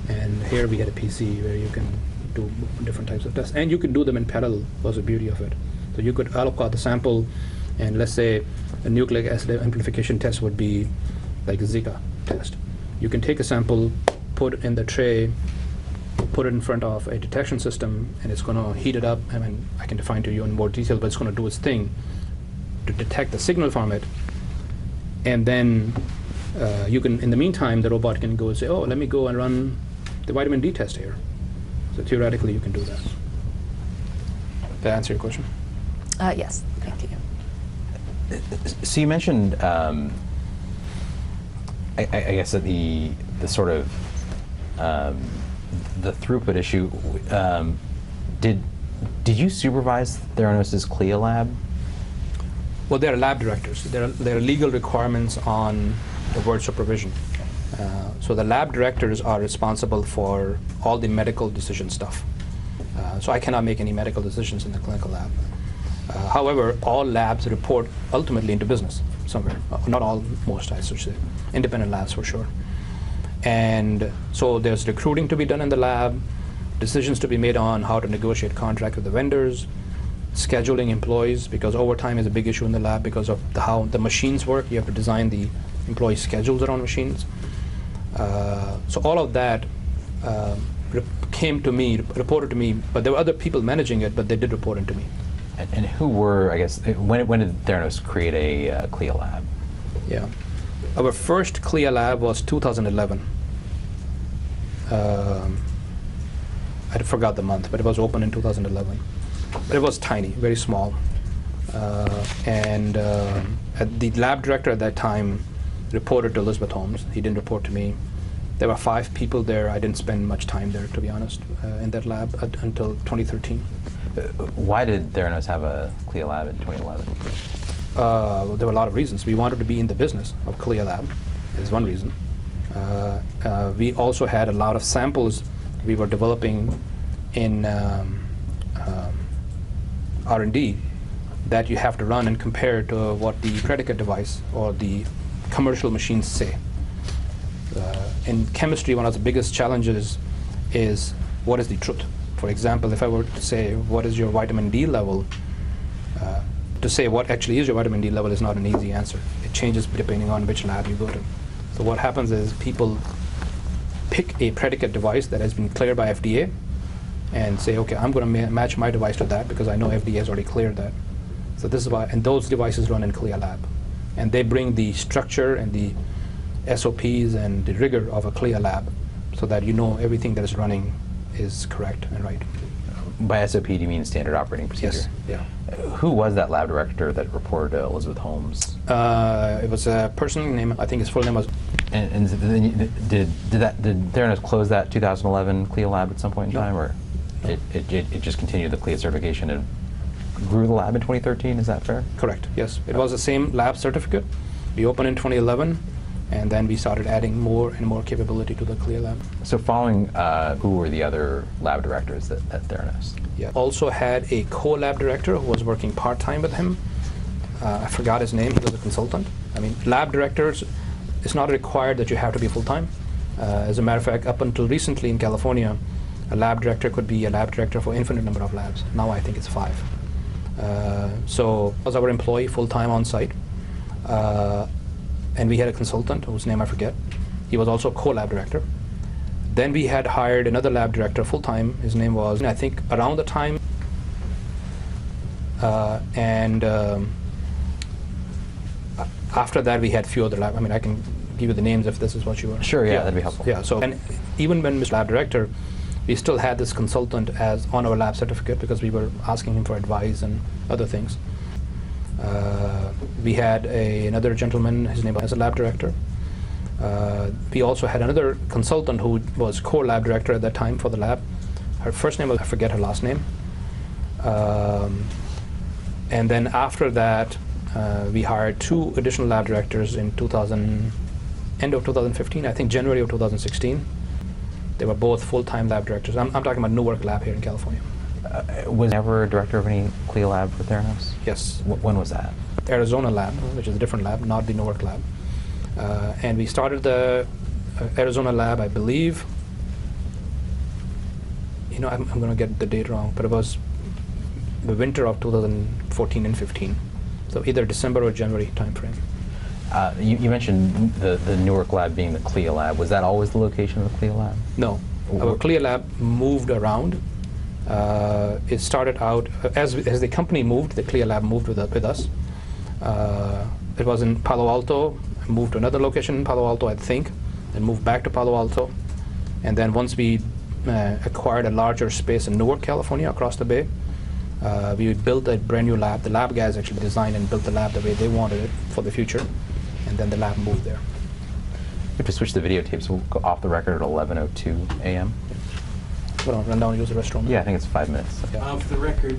and here we get a PC where you can do different types of tests. And you can do them in parallel, was the beauty of it. So you could allocate the sample, and let's say a nucleic acid amplification test would be like a Zika test. You can take a sample, put it in the tray, put it in front of a detection system, and it's going to heat it up. I mean, I can define to you in more detail, but it's going to do its thing to detect the signal from it. And then you can, in the meantime, the robot can go and say, oh, let me go and run the vitamin D test here. So theoretically, you can do that. Did that answer your question? Yes, thank you. So you mentioned, I guess that the sort of the throughput issue. Did you supervise Theranos' CLIA lab? Well, there are lab directors. There are legal requirements on the word supervision. So the lab directors are responsible for all the medical decision stuff. So I cannot make any medical decisions in the clinical lab. However, all labs report ultimately into business somewhere. Not all, most I should say. Independent labs for sure. And so there's recruiting to be done in the lab, decisions to be made on how to negotiate contract with the vendors, scheduling employees, because overtime is a big issue in the lab because of how the machines work. You have to design the employee schedules around machines. So all of that came to me, reported to me, but there were other people managing it, but they did report into me. And who were, I guess, when did Theranos create a CLIA lab? Yeah. Our first CLIA lab was 2011. I forgot the month, but it was open in 2011. But it was tiny, very small. The lab director at that time reported to Elizabeth Holmes. He didn't report to me. There were 5 people there. I didn't spend much time there, to be honest, in that lab until 2013. Why did Theranos have a CLIA lab in 2011? There were a lot of reasons. We wanted to be in the business of CLIA lab, is one reason. We also had a lot of samples we were developing in R&D that you have to run and compare to what the predicate device or the commercial machines say. In chemistry, one of the biggest challenges is what is the truth. For example, if I were to say, what is your vitamin D level, to say what actually is your vitamin D level is not an easy answer. It changes depending on which lab you go to. So what happens is people pick a predicate device that has been cleared by FDA and say, okay, I'm going to match my device to that because I know FDA has already cleared that. So this is why, and those devices run in CLIA lab. And they bring the structure and the SOPs and the rigor of a CLIA lab so that you know everything that is running is correct and right. By SOP, do you mean standard operating procedure? Yes, yeah. Who was that lab director that reported to Elizabeth Holmes? It was a person named, I think his full name was. And then did Theranos close that 2011 CLIA lab at some point in No. time, or No. it just continued the CLIA certification and grew the lab in 2013? Is that fair? Correct, yes. It was the same lab certificate. We opened in 2011, and then we started adding more and more capability to the CLIA lab. So following, who were the other lab directors at Theranos? Yeah. Also had a co-lab director who was working part-time with him. I forgot his name. He was a consultant. I mean, lab directors, it's not required that you have to be full-time. As a matter of fact, up until recently in California, a lab director could be a lab director for infinite number of labs. Now I think it's 5. So was our employee full-time on site. And we had a consultant whose name I forget. He was also a co-lab director. Then we had hired another lab director full-time. His name was, I think, around the time. After that, we had few other lab. I mean, I can give you the names if this is what you want. Sure, yeah, that'd be helpful. Yeah, so and even when Mr. Lab Director, we still had this consultant as on our lab certificate because we were asking him for advice and other things. We had another gentleman, his name was a lab director. We also had another consultant who was core lab director at that time for the lab. Her first name was, I forget her last name. And then after that, we hired 2 additional lab directors in end of 2015, I think January of 2016. They were both full-time lab directors. I'm talking about Newark Lab here in California. Was ever a director of any CLIA lab for Theranos? Yes. When was that? Arizona lab, which is a different lab, not the Newark lab. And we started the Arizona lab, I believe, I'm going to get the date wrong, but it was the winter of 2014 and 15. So either December or January timeframe. You mentioned the Newark lab being the CLIA lab. Was that always the location of the CLIA lab? No. Our CLIA lab moved around. It started out, as the company moved, the CLIA lab moved with us. It was in Palo Alto, moved to another location in Palo Alto, I think, and moved back to Palo Alto. And then once we acquired a larger space in Newark, California, across the bay, we built a brand new lab. The lab guys actually designed and built the lab the way they wanted it for the future. And then the lab moved there. We have to switch the videotapes. We'll go off the record at 11:02 a.m. Run down and use the restroom. Yeah, I think it's 5 minutes. Yeah. Off the record.